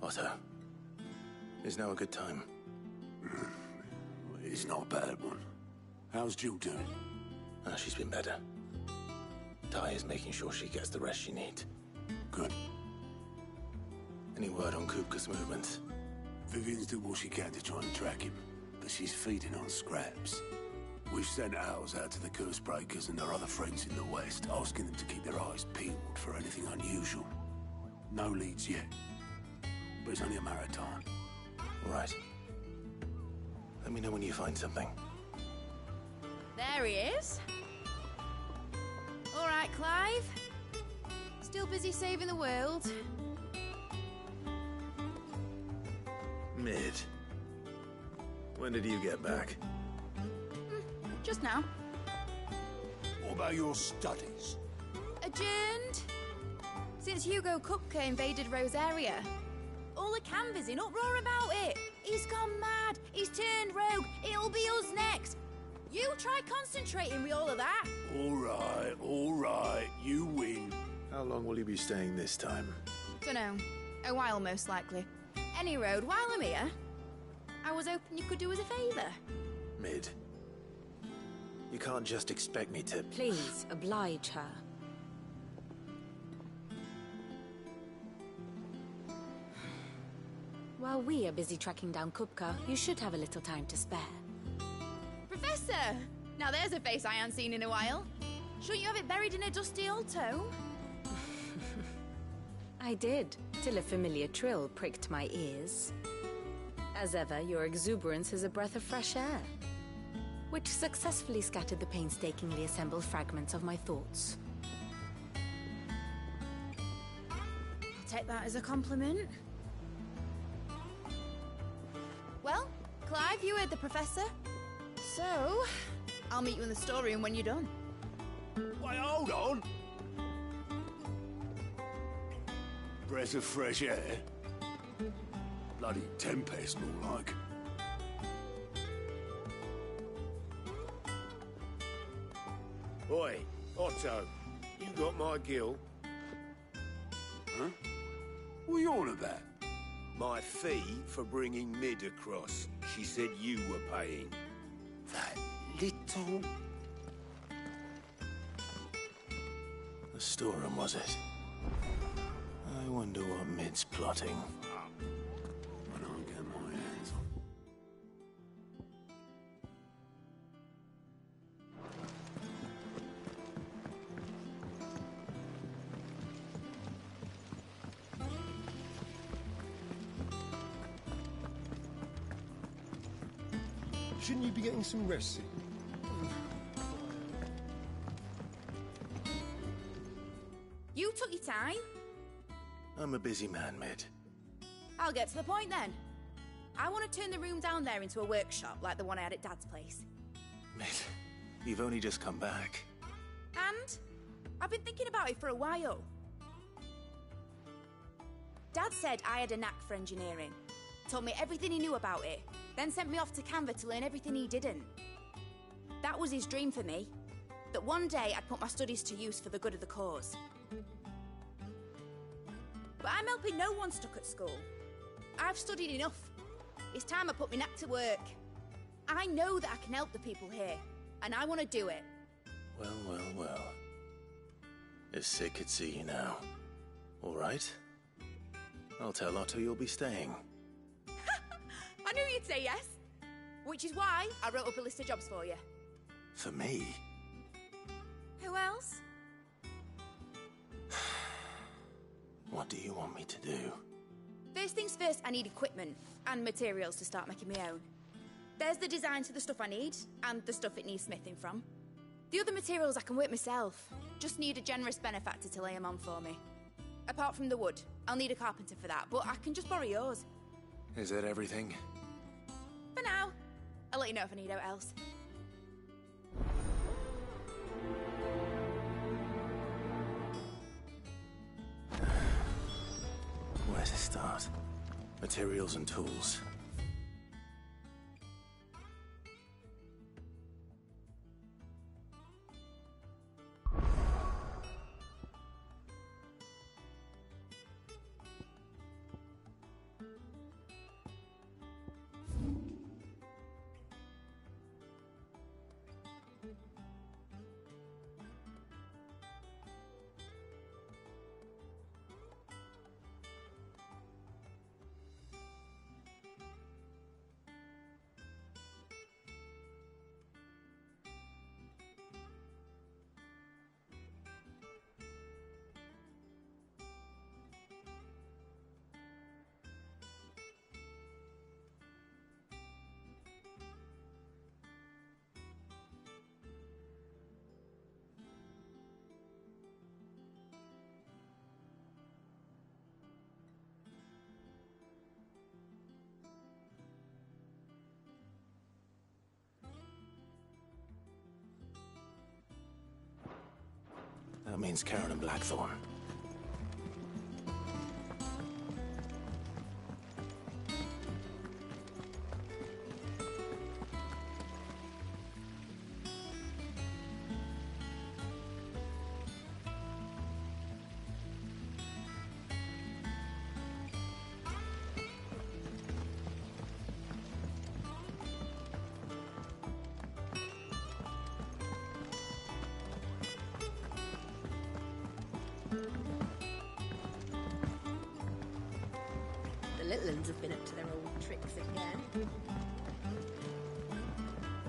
Otto, is now a good time? It's not a bad one. How's Jill doing? She's been better. Ty is making sure she gets the rest she needs. Good. Any word on Kupka's movements? Vivian's did what she can to try and track him, but she's feeding on scraps. We've sent ours out to the curse breakers and their other friends in the west, asking them to keep their eyes peeled for anything unusual. No leads yet, but it's only a matter of time. All right. Let me know when you find something. There he is. All right, Clive. Still busy saving the world. Mid. When did you get back? Just now. What about your studies? Adjourned. Since Hugo Kupka invaded Rosaria. All the canvass in uproar about it. He's gone mad. He's turned rogue. It'll be us next. You try concentrating with all of that. All right, you win. How long will you be staying this time? Dunno. A while, most likely. Any road, while I'm here, I was hoping you could do us a favour. Mid. You can't just expect me to... Please, oblige her. While we are busy tracking down Kupka, you should have a little time to spare. Professor! Now there's a face I haven't seen in a while. Shouldn't you have it buried in a dusty old tome? I did, till a familiar trill pricked my ears. As ever, your exuberance is a breath of fresh air, which successfully scattered the painstakingly assembled fragments of my thoughts. I'll take that as a compliment. Well, Clive, you heard the Professor. So, I'll meet you in the storeroom when you're done. Wait, hold on! Breath of fresh air? Bloody tempest, more like. Oi, Otto, you got my gill? Huh? What are you on about? My fee for bringing Mid across. She said you were paying. That little... The storeroom, was it? I wonder what Mid's plotting. When I get my hands on... Shouldn't you be getting some rest soon? You took your time. I'm a busy man, Mid. I'll get to the point then. I want to turn the room down there into a workshop like the one I had at Dad's place. Mid, you've only just come back. And I've been thinking about it for a while. Dad said I had a knack for engineering. Told me everything he knew about it, then sent me off to Canva to learn everything he didn't. That was his dream for me. That one day I'd put my studies to use for the good of the cause. But I'm helping no one stuck at school. I've studied enough. It's time I put my knack to work. I know that I can help the people here, and I want to do it. Well, well, well. If Sid could see you now. All right. I'll tell Otto you'll be staying. I knew you'd say yes. Which is why I wrote up a list of jobs for you. For me? Who else? What do you want me to do? First things first, I need equipment and materials to start making my own. There's the designs for the stuff I need, and the stuff it needs smithing from. The other materials I can work myself. Just need a generous benefactor to lay them on for me. Apart from the wood, I'll need a carpenter for that, but I can just borrow yours. Is that everything? For now. I'll let you know if I need out else. Where to start? Materials and tools. That means Karen and Blackthorn. The little ones have been up to their old tricks again.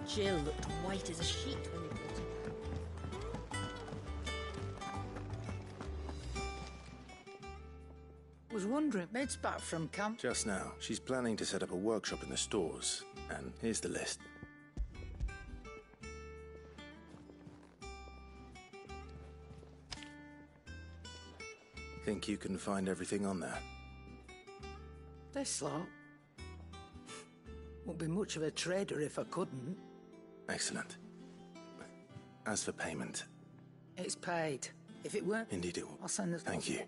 Jill looked white as a sheet when they brought her. Was wondering, Maid's back from camp. Just now. She's planning to set up a workshop in the stores. And here's the list. Think you can find everything on there? This lot. Won't be much of a trader if I couldn't. Excellent. As for payment... It's paid. If it weren't, Indeed it will. I'll send the... Thank you.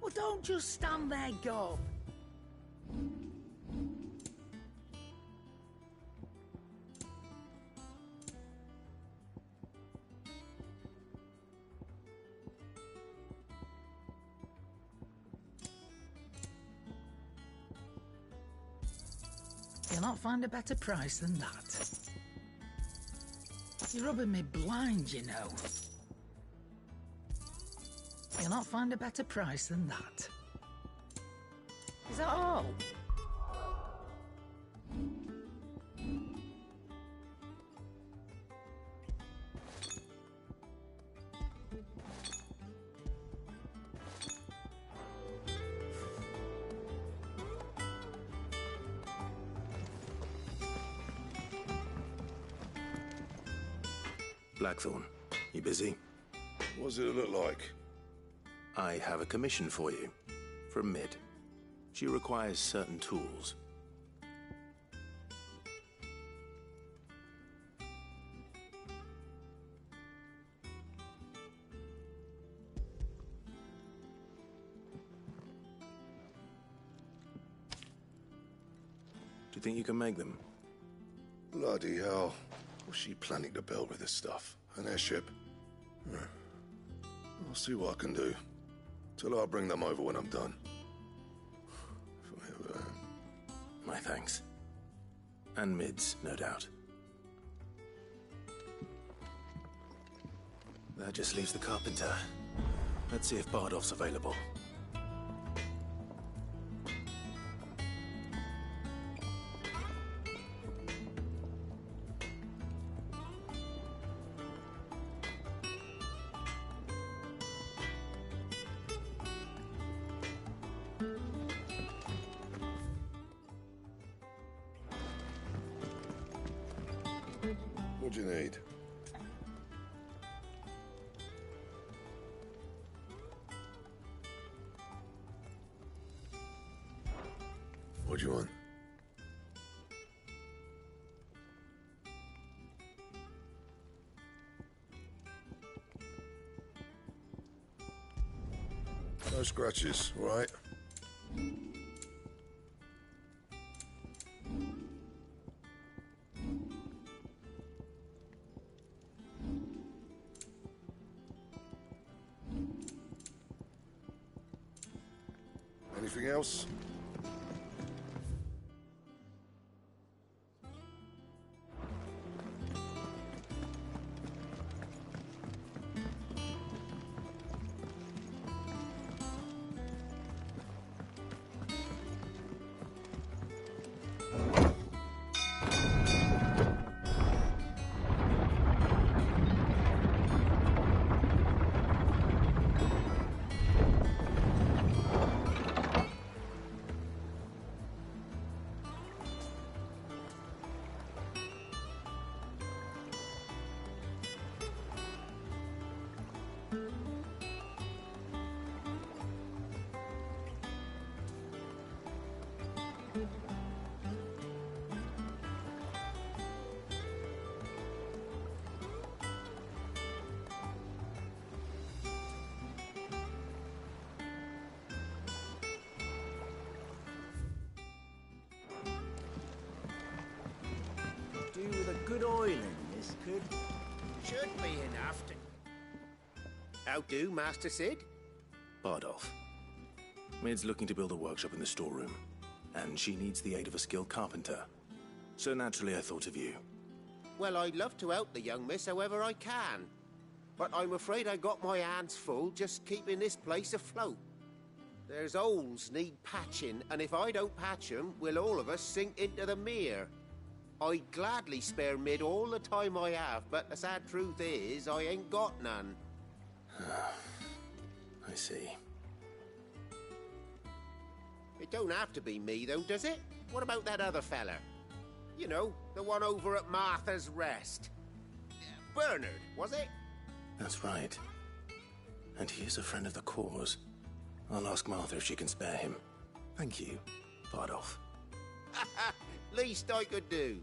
Well, don't just stand there, Gob. You'll not find a better price than that. You're rubbing me blind, you know. You'll not find a better price than that. Is that all? Blackthorn, you busy? What does it look like? I have a commission for you. From Mid. She requires certain tools. Do you think you can make them? Bloody hell. What's she planning to build with this stuff? An airship? I'll see what I can do. Till I bring them over when I'm done. My thanks. And Mid's, no doubt. That just leaves the carpenter. Let's see if Bardolph's available. What do you need? What do you want? No scratches, right? Anything else? good oiling, this could. Should be enough to... How do, Master Sid? Bardolph. Mid's looking to build a workshop in the storeroom, and she needs the aid of a skilled carpenter. So naturally I thought of you. Well, I'd love to help the young miss however I can. But I'm afraid I got my hands full just keeping this place afloat. There's holes need patching, and if I don't patch them, we'll all of us sink into the mere. I'd gladly spare Mid all the time I have, but the sad truth is, I ain't got none. I see. It don't have to be me, though, does it? What about that other fella? You know, the one over at Martha's Rest. Bernard, was it? That's right. And he is a friend of the cause. I'll ask Martha if she can spare him. Thank you, Bardolph. Least I could do.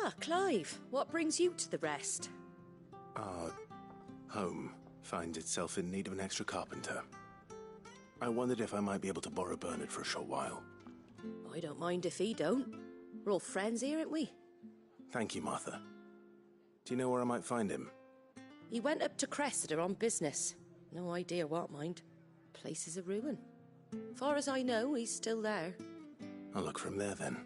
Ah, Clive, what brings you to the Rest? Our home finds itself in need of an extra carpenter. I wondered if I might be able to borrow Bernard for a short while. I don't mind if he don't. We're all friends here, ain't we? Thank you, Martha. Do you know where I might find him? He went up to Cressida on business. No idea what, mind. Place is a ruin. Far as I know, he's still there. I'll look for him there, then.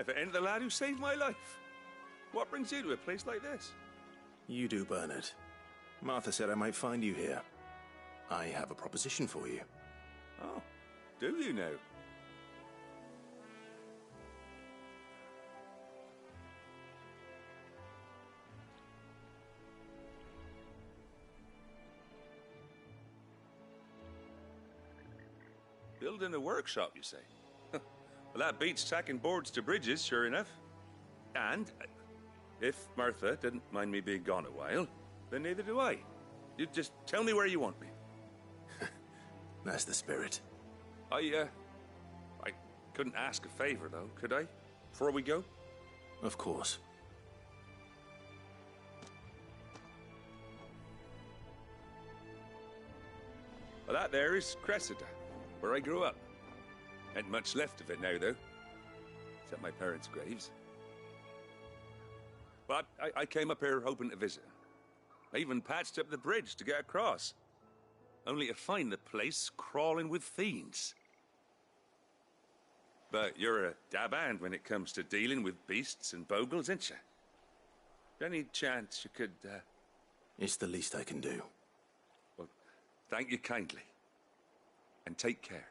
if it ain't the lad who saved my life. What brings you to a place like this? You do, Bernard. Martha said I might find you here. I have a proposition for you. Oh, do you now? Building a workshop, you say? Well, that beats tacking boards to bridges, sure enough. And if Martha didn't mind me being gone a while, then neither do I. You just tell me where you want me. That's the spirit. I couldn't ask a favor, though, could I? Before we go? Of course. Well, that there is Cressida, where I grew up. Ain't much left of it now, though. Except my parents' graves. But I came up here hoping to visit. I even patched up the bridge to get across. Only to find the place crawling with fiends. But you're a dab hand when it comes to dealing with beasts and bogles, ain't you? Any chance you could, It's the least I can do. Well, thank you kindly. And take care.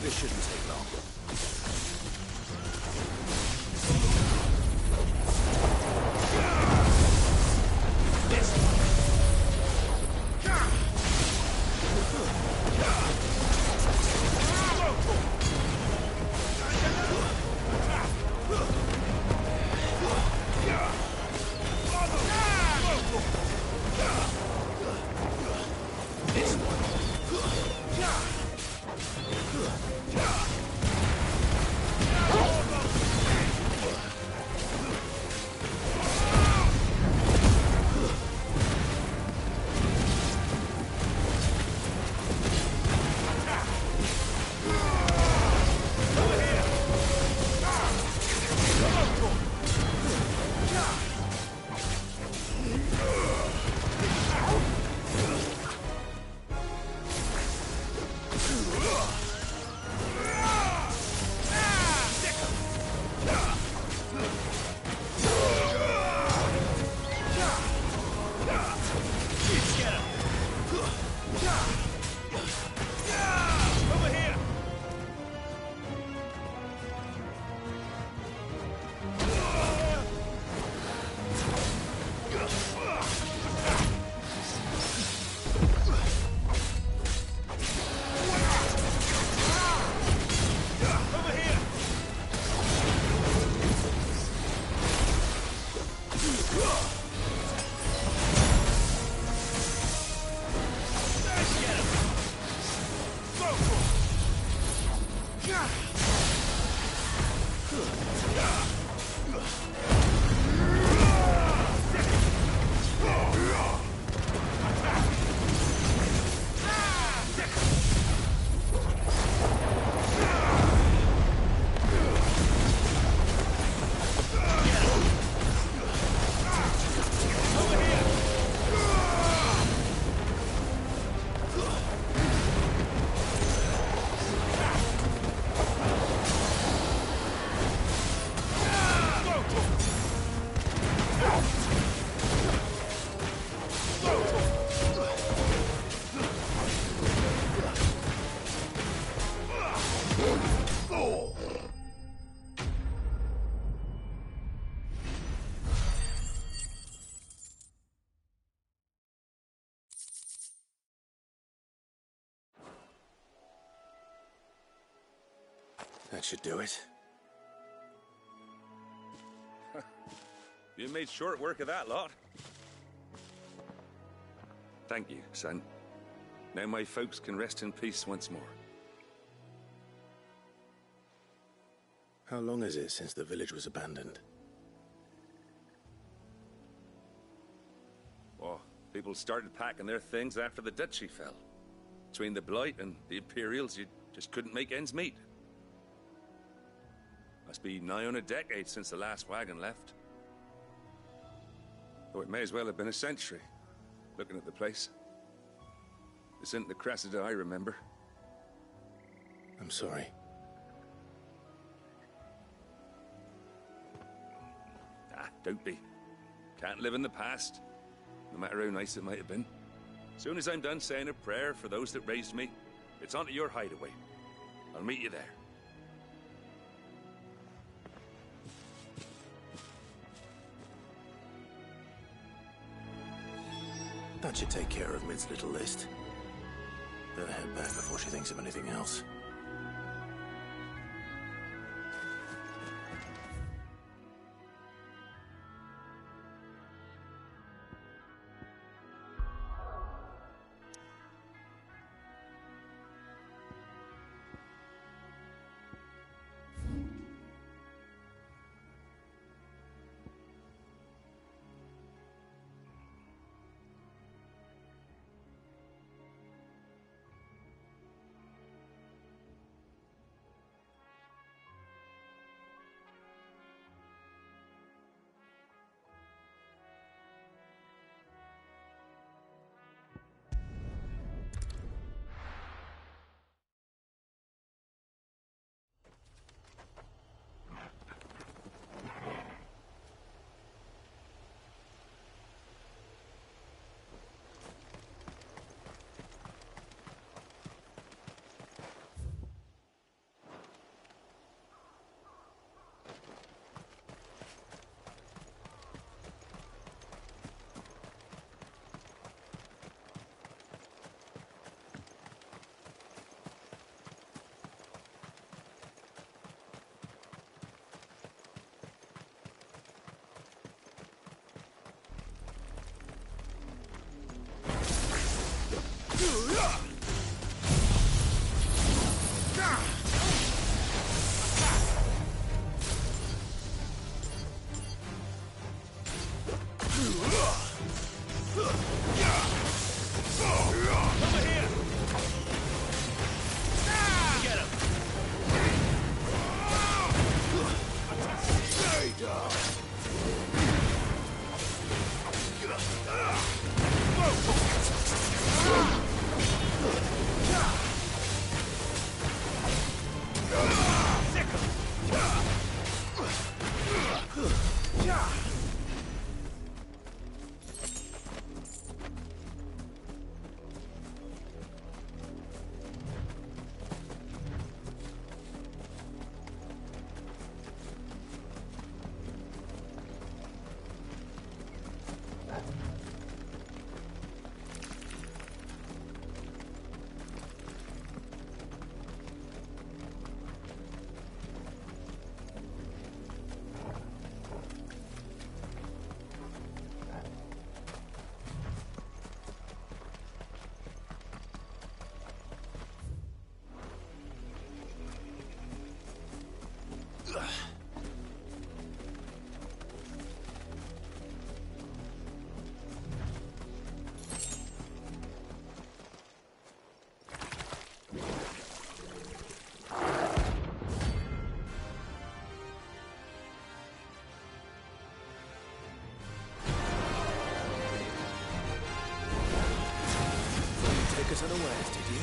This shouldn't take long. That should do it. You made short work of that lot. Thank you, son. Now my folks can rest in peace once more. How long is it since the village was abandoned? Oh, people started packing their things after the duchy fell. Between the Blight and the Imperials, you just couldn't make ends meet. Must be nigh on a decade since the last wagon left. Oh, it may as well have been a century, looking at the place. This isn't the Cressida I remember. I'm sorry. Ah, don't be. Can't live in the past, no matter how nice it might have been. Soon as I'm done saying a prayer for those that raised me, it's on to your hideaway. I'll meet you there. That should take care of Mid's little list. Better head back before she thinks of anything else. Us unawares, did you?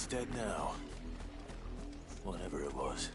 It's dead now. Whatever it was.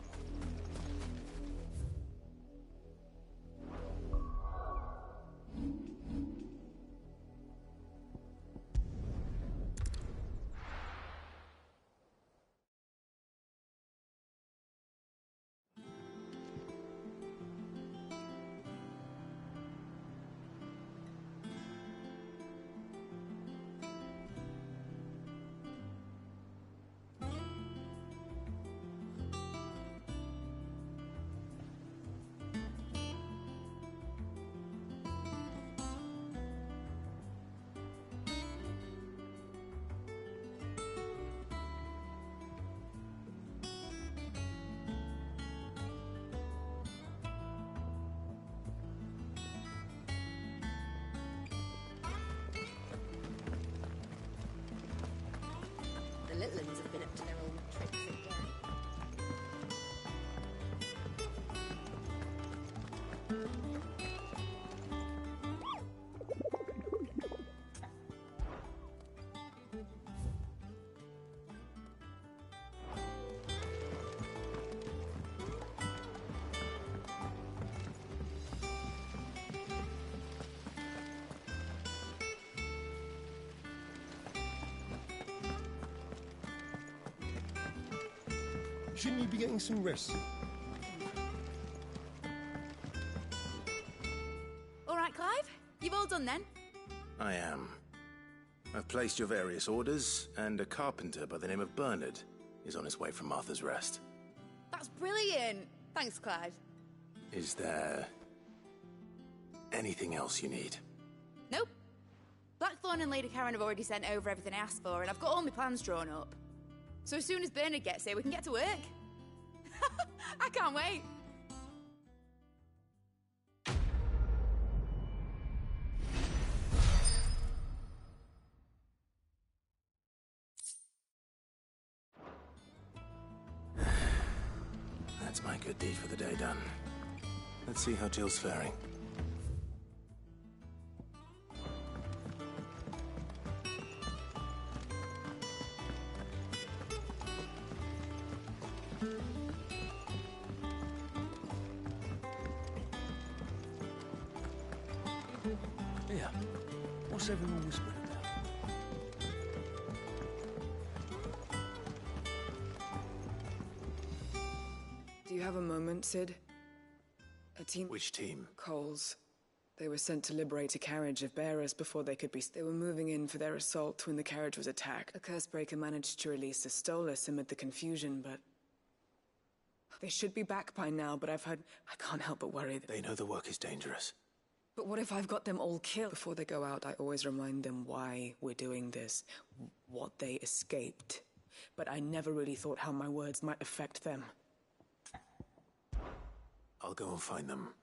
The little ones have been up to their old tricks again. Shouldn't you be getting some rest? All right, Clive? You've all done then? I am. I've placed your various orders, and a carpenter by the name of Bernard is on his way from Martha's Rest. That's brilliant. Thanks, Clive. Is there anything else you need? Nope. Blackthorn and Lady Karen have already sent over everything I asked for, and I've got all my plans drawn up. So as soon as Bernard gets here, we can get to work. I can't wait. That's my good deed for the day done. Let's see how Jill's faring. Yeah. What's everyone whispering about? Do you have a moment, Sid? A team... Which team? Coles. They were sent to liberate a carriage of bearers before they could be... They were moving in for their assault when the carriage was attacked. A Cursebreaker managed to release a Stolas amid the confusion, but... They should be back by now, but I've heard... I can't help but worry that... They know the work is dangerous. But what if I've got them all killed? Before they go out, I always remind them why we're doing this, what they escaped. But I never really thought how my words might affect them. I'll go and find them.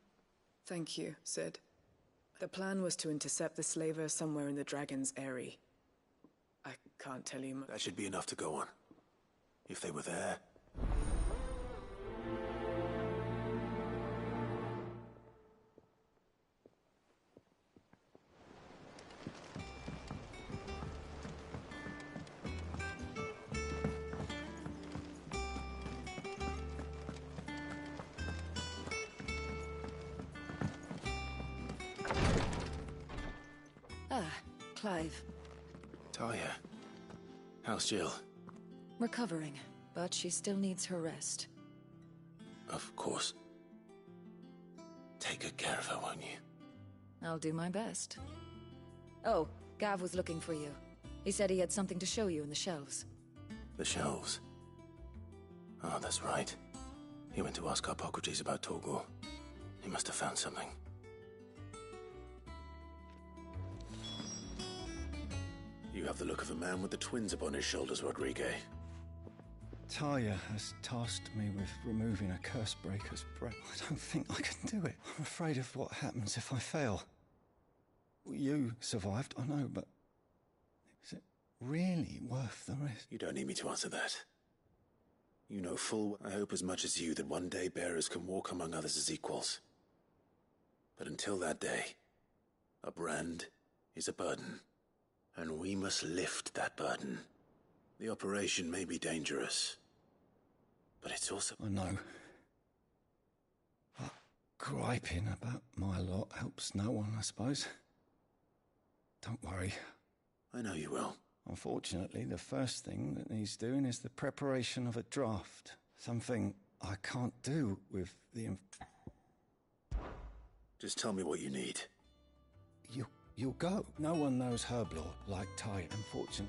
Thank you, Sid. The plan was to intercept the slaver somewhere in the Dragon's Eyrie. I can't tell you much. That should be enough to go on. If they were there... Clive. Talia. How's Jill? Recovering, but she still needs her rest. Of course. Take good care of her, won't you? I'll do my best. Oh, Gav was looking for you. He said he had something to show you in the shelves. The shelves? Oh, that's right. He went to ask Harpocrates about Torgor. He must have found something. You have the look of a man with the twins upon his shoulders, Rodrigue. Talia has tasked me with removing a Cursebreaker's breath. I don't think I can do it. I'm afraid of what happens if I fail. You survived, I know, but is it really worth the risk? You don't need me to answer that. You know full well, I hope as much as you, that one day bearers can walk among others as equals. But until that day, a brand is a burden. And we must lift that burden, The operation may be dangerous, but it's also... I know. But griping about my lot helps no one, I suppose. Don't worry. I know you will. Unfortunately, the first thing that needs doing is the preparation of a draft. Something I can't do with the... Just tell me what you need. You'll go. No one knows herb lore like Ty, unfortunately.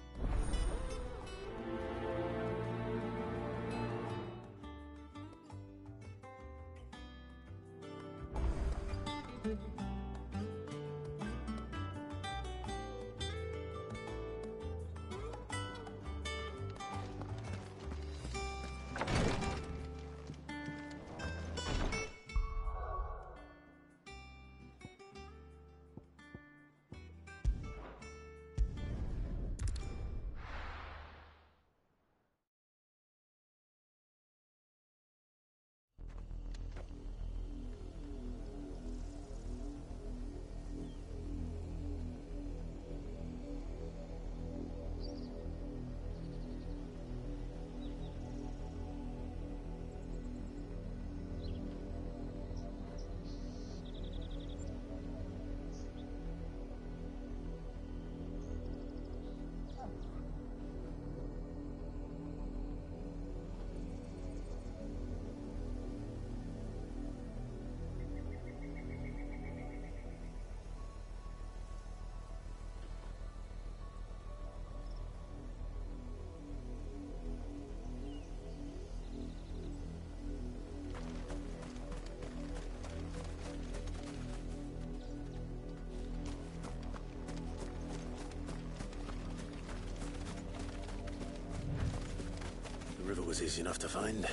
The river was easy enough to find.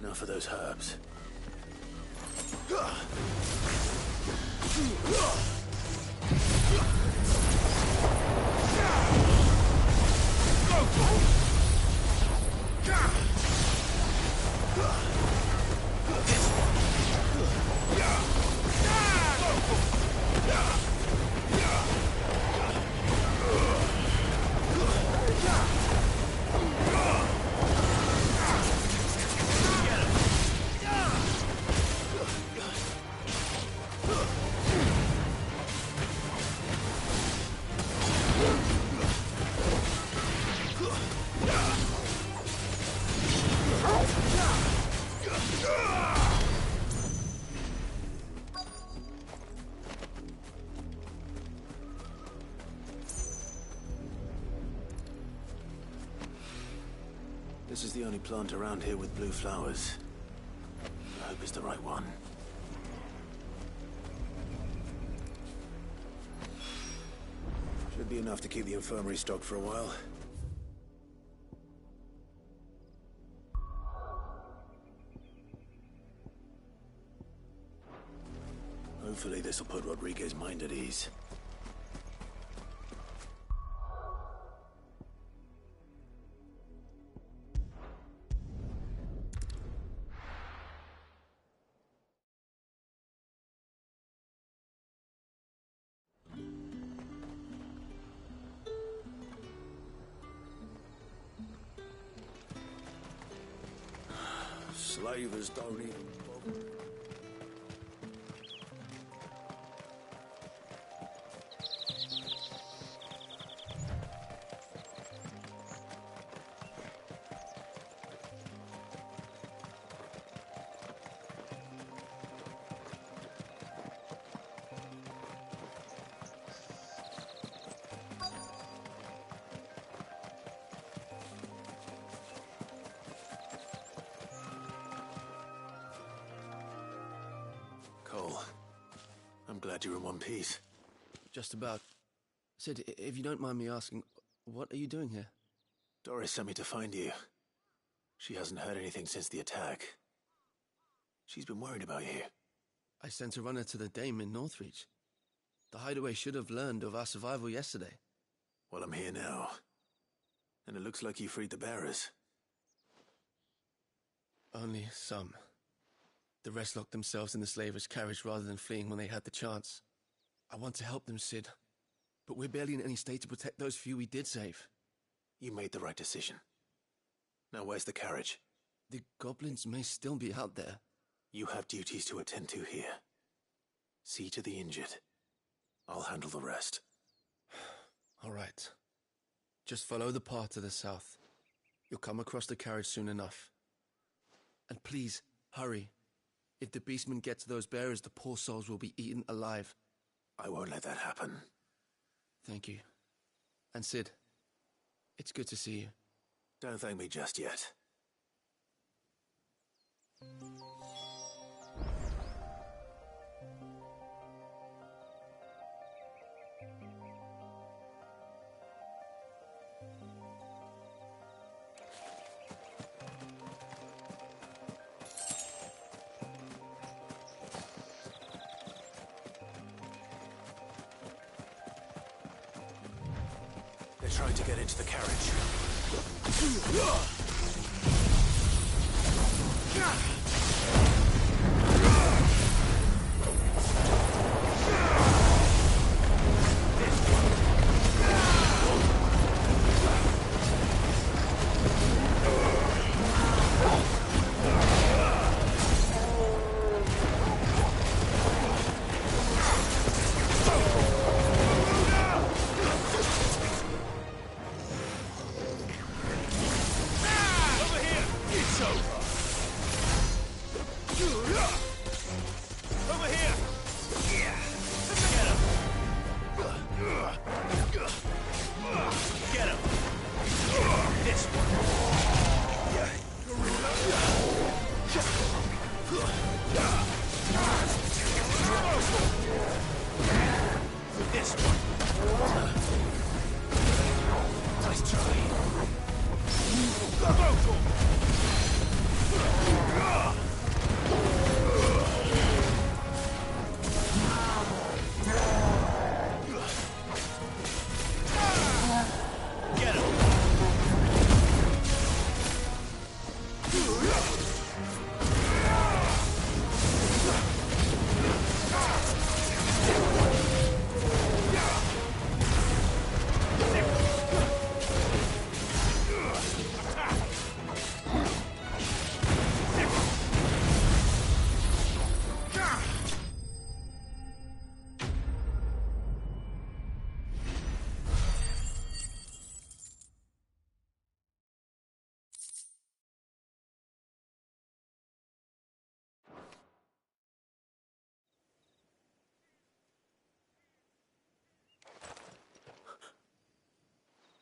Now for those herbs. This is the only plant around here with blue flowers. I hope it's the right one. Should be enough to keep the infirmary stocked for a while. Hopefully this'll put Rodriguez's mind at ease. Slavers don't even bother. Cole, I'm glad you're in one piece. Just about. Sid, if you don't mind me asking, what are you doing here? Doris sent me to find you. She hasn't heard anything since the attack. She's been worried about you. I sent a runner to the Dame in Northreach. The hideaway should have learned of our survival yesterday. Well, I'm here now. And it looks like you freed the bearers. Only some. The rest locked themselves in the slavers' carriage rather than fleeing when they had the chance. I want to help them, Sid. But we're barely in any state to protect those few we did save. You made the right decision. Now where's the carriage? The goblins may still be out there. You have duties to attend to here. See to the injured. I'll handle the rest. All right. Just follow the path to the south. You'll come across the carriage soon enough. And please, hurry. If the beastmen get to those bearers, the poor souls will be eaten alive. I won't let that happen. Thank you. And Sid, it's good to see you. Don't thank me just yet. They're trying to get into the carriage.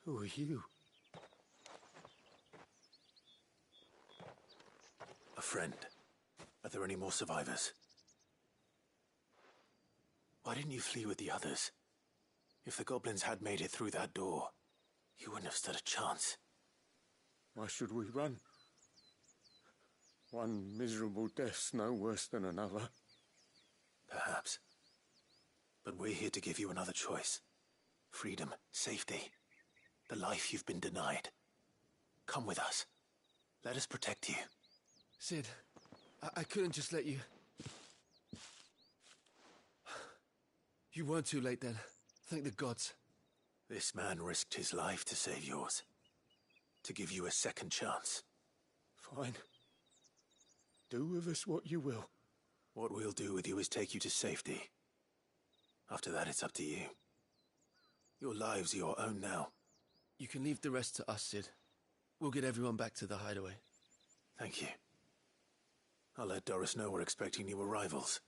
Who are you? A friend. Are there any more survivors? Why didn't you flee with the others? If the goblins had made it through that door, you wouldn't have stood a chance. Why should we run? One miserable death's no worse than another. Perhaps. But we're here to give you another choice. Freedom, safety, the life you've been denied. Come with us. Let us protect you. Sid, I couldn't just let you... You weren't too late then. Thank the gods. This man risked his life to save yours. To give you a second chance. Fine. Do with us what you will. What we'll do with you is take you to safety. After that, it's up to you. Your lives are your own now. You can leave the rest to us, Sid. We'll get everyone back to the hideaway. Thank you. I'll let Doris know we're expecting new arrivals.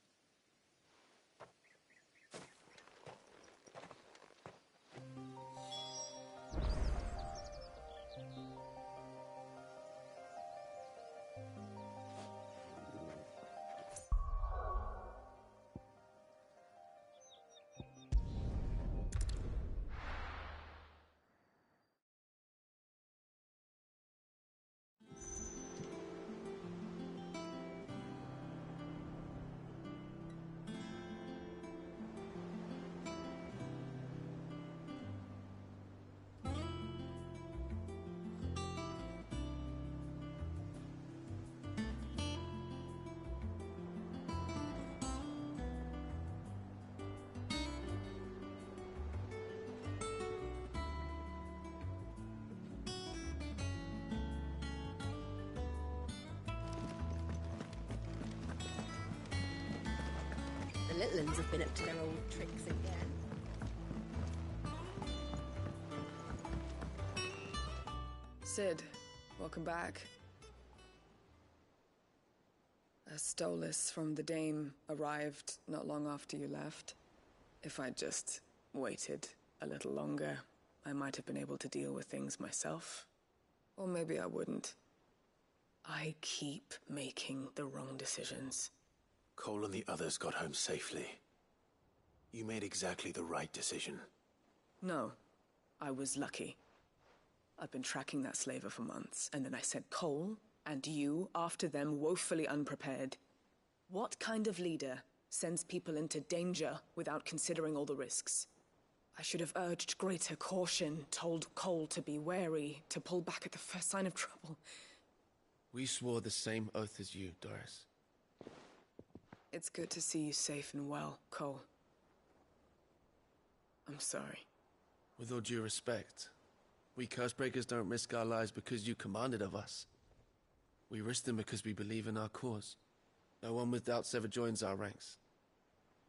little uns have been up to their old tricks again. Sid, welcome back. A Stolas from the Dame arrived not long after you left. If I'd just waited a little longer, I might have been able to deal with things myself. Or maybe I wouldn't. I keep making the wrong decisions. Cole and the others got home safely. You made exactly the right decision. No, I was lucky. I've been tracking that slaver for months, and then I sent Cole and you after them woefully unprepared. What kind of leader sends people into danger without considering all the risks? I should have urged greater caution, told Cole to be wary, to pull back at the first sign of trouble. We swore the same oath as you, Doris. It's good to see you safe and well, Cole. I'm sorry. With all due respect, we Cursebreakers don't risk our lives because you commanded of us. We risk them because we believe in our cause. No one with doubts ever joins our ranks.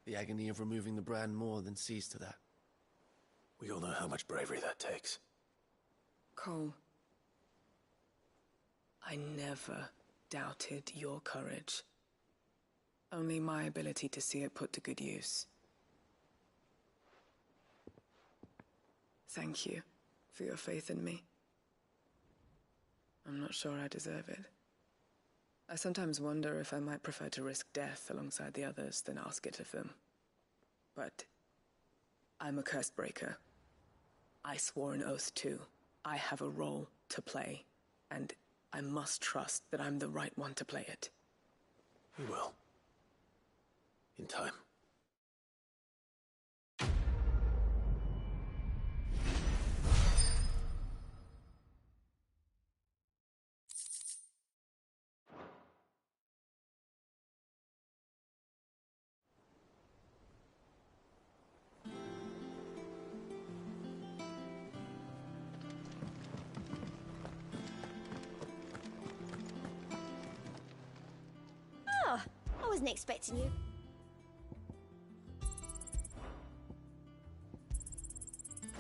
The agony of removing the brand more than sees to that. We all know how much bravery that takes. Cole, I never doubted your courage. Only my ability to see it put to good use. Thank you for your faith in me. I'm not sure I deserve it. I sometimes wonder if I might prefer to risk death alongside the others than ask it of them. But I'm a Cursebreaker. I swore an oath too. I have a role to play, and I must trust that I'm the right one to play it. You will. In time. I wasn't expecting you.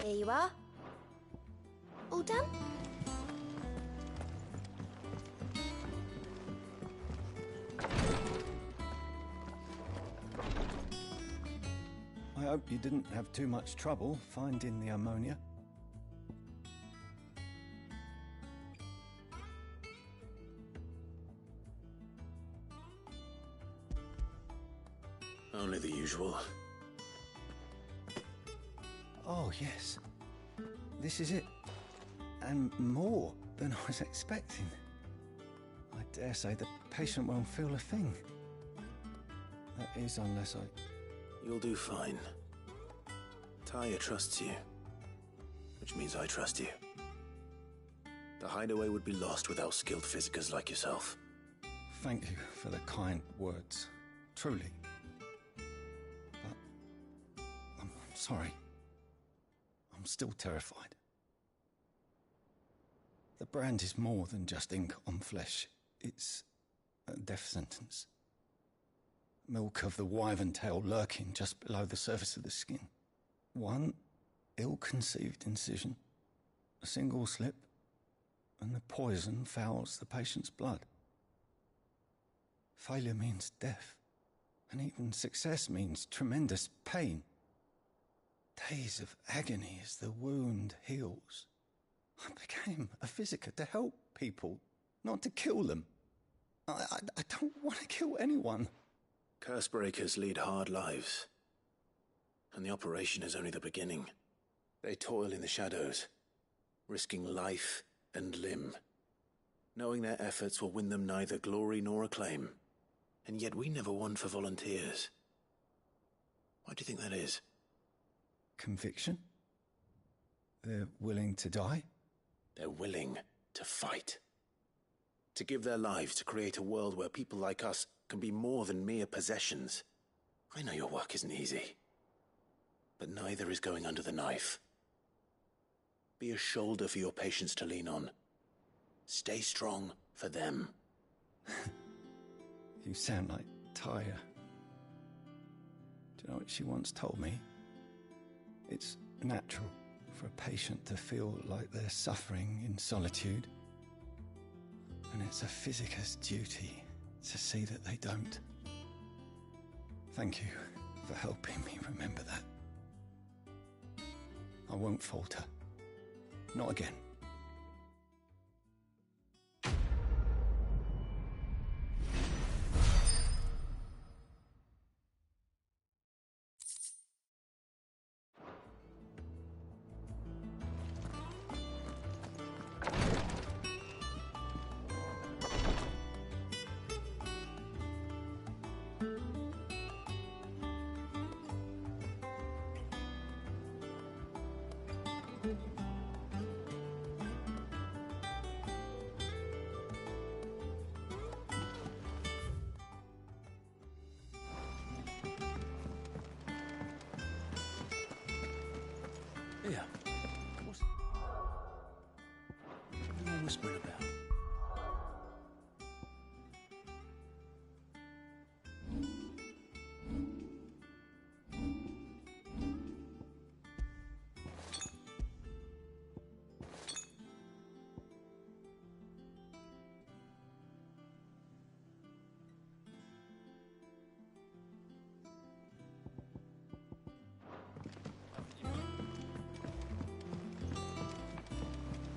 Here you are. All done? I hope you didn't have too much trouble finding the ammonia. Only the usual. Oh, yes. This is it. And more than I was expecting. I dare say the patient won't feel a thing. That is, unless I... You'll do fine. Taya trusts you. Which means I trust you. The hideaway would be lost without skilled physicers like yourself. Thank you for the kind words. Truly. But... I'm sorry. I'm still terrified. The brand is more than just ink on flesh. It's a death sentence. Milk of the wyvern tail lurking just below the surface of the skin. One ill-conceived incision, a single slip, and the poison fouls the patient's blood. Failure means death, and even success means tremendous pain. Days of agony as the wound heals. I became a physiker to help people, not to kill them. I don't want to kill anyone. Cursebreakers lead hard lives. And the operation is only the beginning. They toil in the shadows, risking life and limb, knowing their efforts will win them neither glory nor acclaim. And yet we never won for volunteers. Why do you think that is? Conviction? They're willing to die? They're willing to fight. To give their lives to create a world where people like us can be more than mere possessions. I know your work isn't easy. But neither is going under the knife. Be a shoulder for your patients to lean on. Stay strong for them. You sound like Taya. Do you know what she once told me? It's natural for a patient to feel like they're suffering in solitude. And it's a physicist's duty to see that they don't. Thank you for helping me remember that. I won't falter. Not again. Yeah. What's everyone whispering about?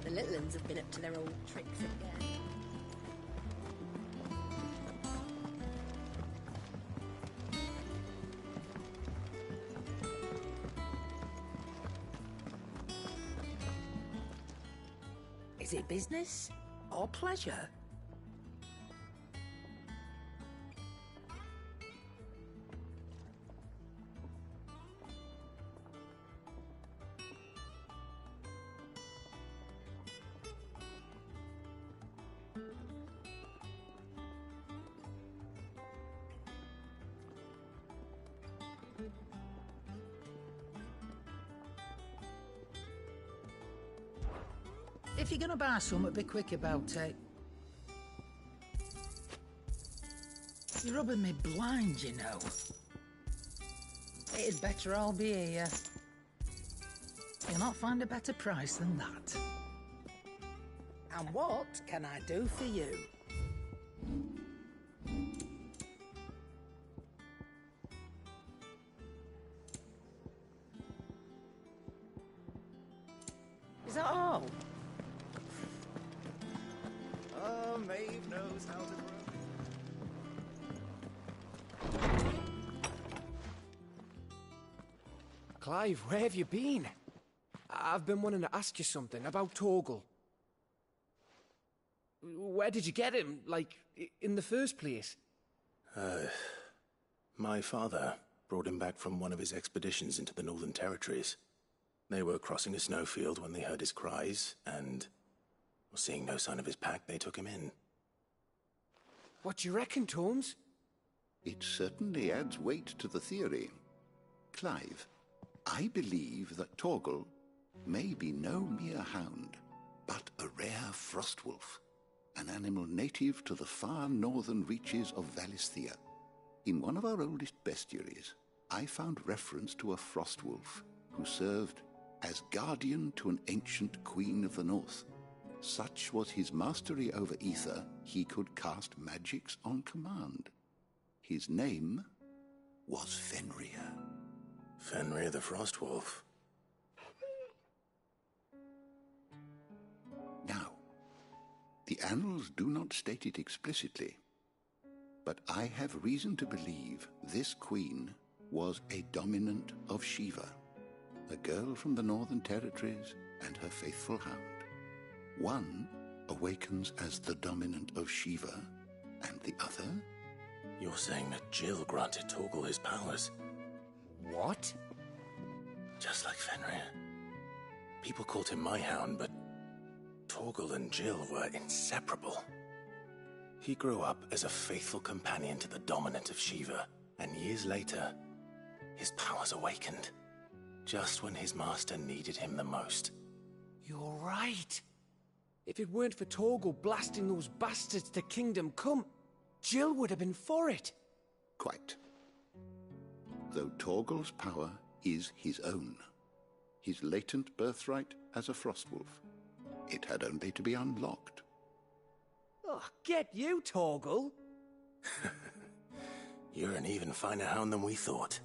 The little uns have been up to their old tricks again. Is it business or pleasure? If you're gonna buy something, be quick about it. You're rubbing me blind, you know. It'd better all be here. You'll not find a better price than that. And what can I do for you? Is that all? Oh, Maeve knows how to grow. Clive, where have you been? I've been wanting to ask you something about Torgal. Where did you get him, like, in the first place? My father brought him back from one of his expeditions into the Northern Territories. They were crossing a snowfield when they heard his cries, and seeing no sign of his pack, they took him in. What do you reckon, Tomes? It certainly adds weight to the theory. Clive, I believe that Torgal may be no mere hound, but a rare frostwolf, an animal native to the far northern reaches of Valisthea. In one of our oldest bestiaries, I found reference to a frostwolf who served as guardian to an ancient queen of the north. Such was his mastery over ether, he could cast magics on command. His name was Fenrir. Fenrir the Frostwolf. Now, the annals do not state it explicitly, but I have reason to believe this queen was a dominant of Shiva, a girl from the Northern Territories and her faithful hound. One awakens as the dominant of Shiva, and the other? You're saying that Jill granted Torgal his powers? What? Just like Fenrir. People called him my hound, but Torgal and Jill were inseparable. He grew up as a faithful companion to the dominant of Shiva, and years later, his powers awakened, just when his master needed him the most. You're right. If it weren't for Torgal blasting those bastards to Kingdom Come, Jill would have been for it. Quite. though Torgal's power is his own. His latent birthright as a Frostwolf. It had only to be unlocked. Oh, get you, Torgal! You're an even finer hound than we thought.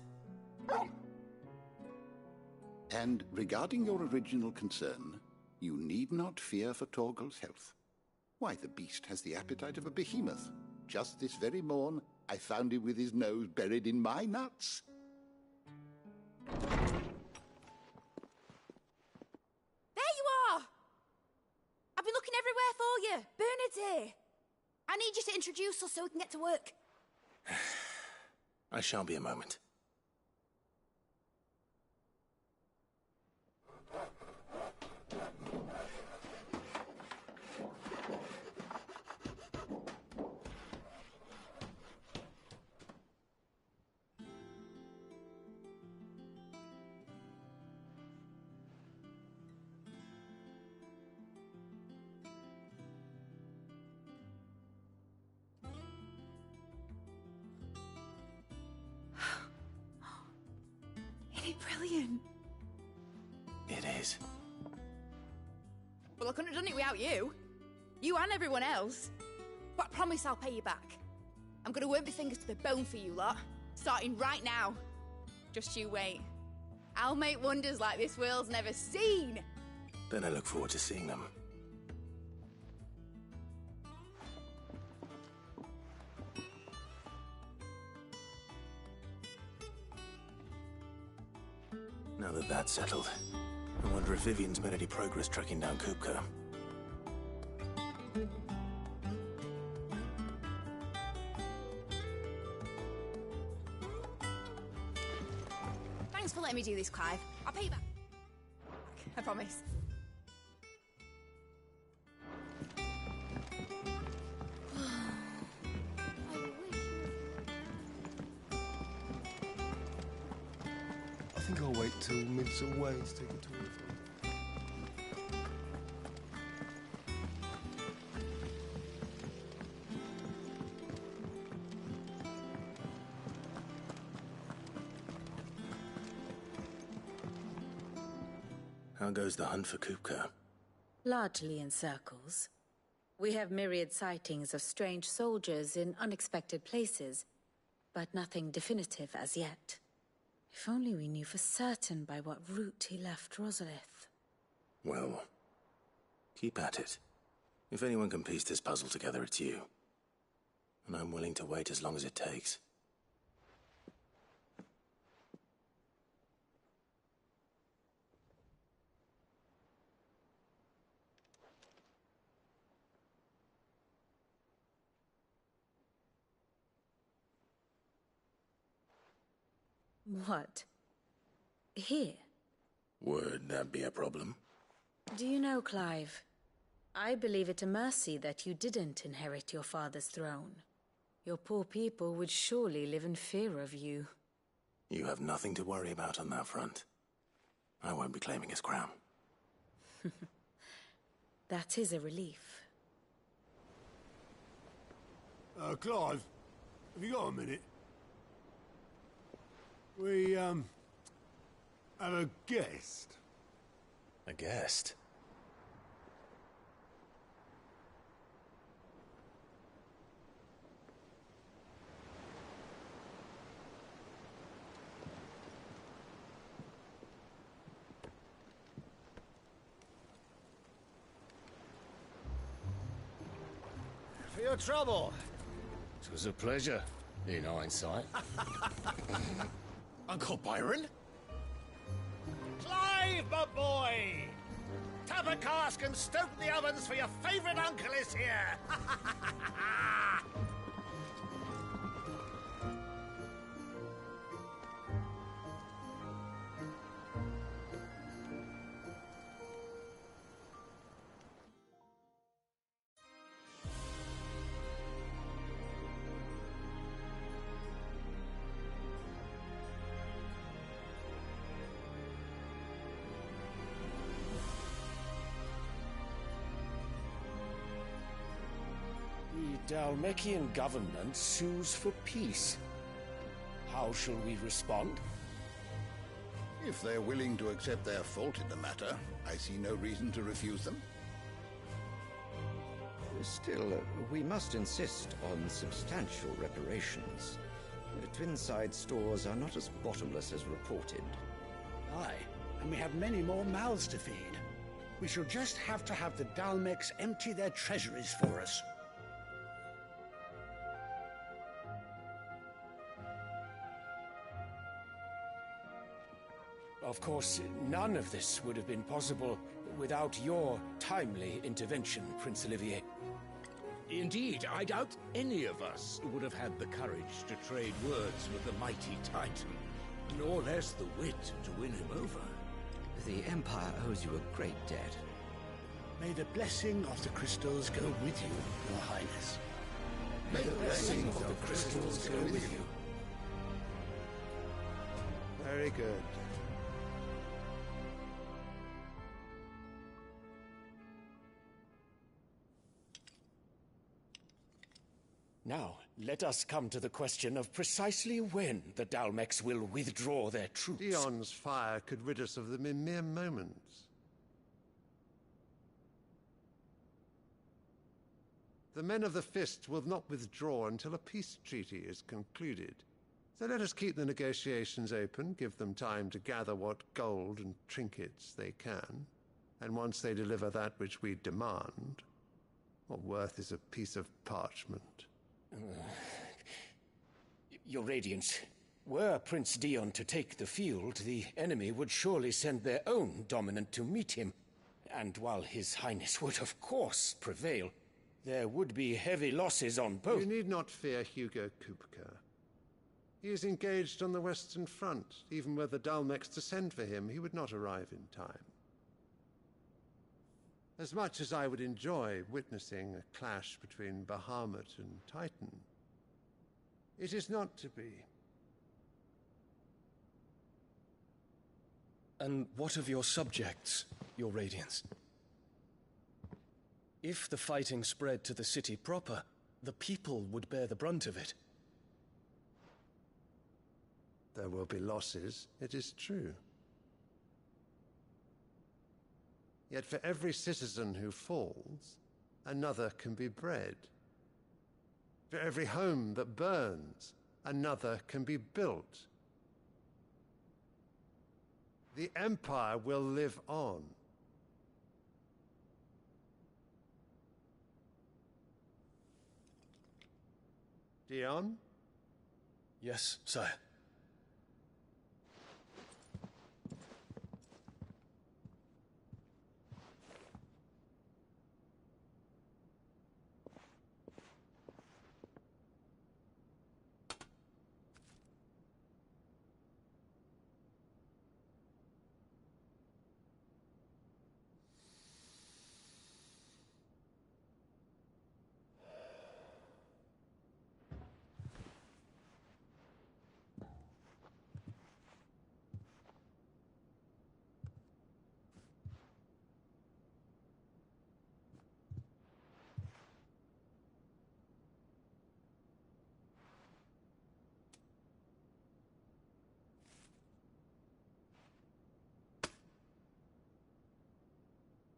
And regarding your original concern, you need not fear for Torgal's health. Why, the beast has the appetite of a behemoth. Just this very morn, I found him with his nose buried in my nuts. There you are! I've been looking everywhere for you. Bernard's here. I need you to introduce us so we can get to work. I shan't be a moment. Brilliant. It is. Well, I couldn't have done it without you. You and everyone else. But I promise I'll pay you back. I'm gonna work my fingers to the bone for you lot. Starting right now. Just you wait. I'll make wonders like this world's never seen. Then I look forward to seeing them. Now that that's settled, I wonder if Vivian's made any progress tracking down Kupka. Thanks for letting me do this, Clive. I'll pay you back. I promise. I think I'll wait till Mid's away to take a tour of him. How goes the hunt for Kupka? Largely in circles. We have myriad sightings of strange soldiers in unexpected places, but nothing definitive as yet. If only we knew for certain by what route he left Rosalith. Well, keep at it. If anyone can piece this puzzle together, it's you. And I'm willing to wait as long as it takes. What? Here? Would that be a problem? Do you know, Clive? I believe it a mercy that you didn't inherit your father's throne. Your poor people would surely live in fear of you. You have nothing to worry about on that front. I won't be claiming his crown. That is a relief. Clive, have you got a minute? We, have a guest. A guest? For your trouble. It was a pleasure, in hindsight. Uncle Byron? Clive, my boy! Tap a cask and stoke the ovens for your favourite uncle is here! The Dalmekian government sues for peace. How shall we respond? If they're willing to accept their fault in the matter, I see no reason to refuse them. Still, we must insist on substantial reparations. Twinside stores are not as bottomless as reported. Aye, and we have many more mouths to feed. We shall just have to have the Dalmex empty their treasuries for us. Of course, none of this would have been possible without your timely intervention, Prince Olivier. Indeed, I doubt any of us would have had the courage to trade words with the mighty Titan, nor less the wit to win him over. The Empire owes you a great debt. May the blessing of the crystals go with you, Your Highness. May the blessing of the crystals go with you. Very good. Now, let us come to the question of precisely when the Dalmex will withdraw their troops. Dion's fire could rid us of them in mere moments. The men of the Fist will not withdraw until a peace treaty is concluded. So let us keep the negotiations open, give them time to gather what gold and trinkets they can, and once they deliver that which we demand, what worth is a piece of parchment? Your Radiance, were Prince Dion to take the field, the enemy would surely send their own dominant to meet him. And while His Highness would of course prevail, there would be heavy losses on both. You need not fear Hugo Kupka. He is engaged on the Western Front. Even were the Dalmex to send for him, he would not arrive in time. As much as I would enjoy witnessing a clash between Bahamut and Titan, it is not to be. And what of your subjects, Your Radiance? If the fighting spread to the city proper, the people would bear the brunt of it. There will be losses, it is true. Yet for every citizen who falls, another can be bred. For every home that burns, another can be built. The Empire will live on. Dion? Yes, sire.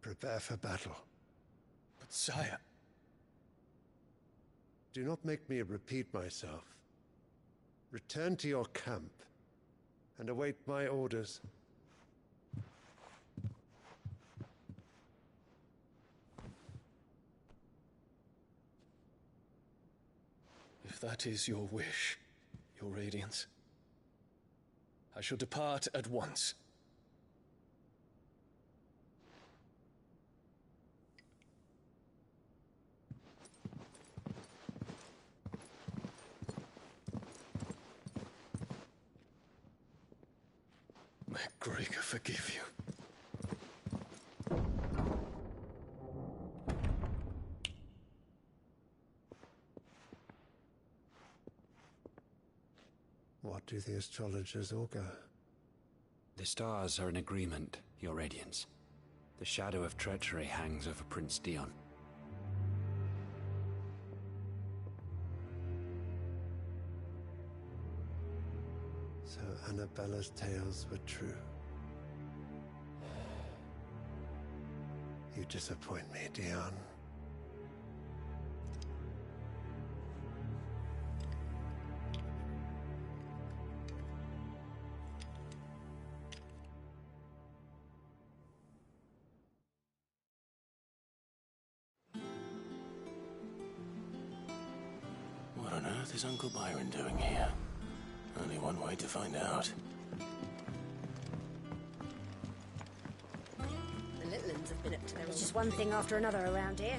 Prepare for battle. But sire... Do not make me repeat myself. Return to your camp and await my orders. If that is your wish, Your Radiance, I shall depart at once. May Gregor forgive you. What do the astrologers augur? The stars are in agreement, Your Radiance. The shadow of treachery hangs over Prince Dion. So Annabella's tales were true. You disappoint me, Dion. What on earth is Uncle Byron doing here? Only one way to find out. The little ones have been up to their... There's just one thing after another around here.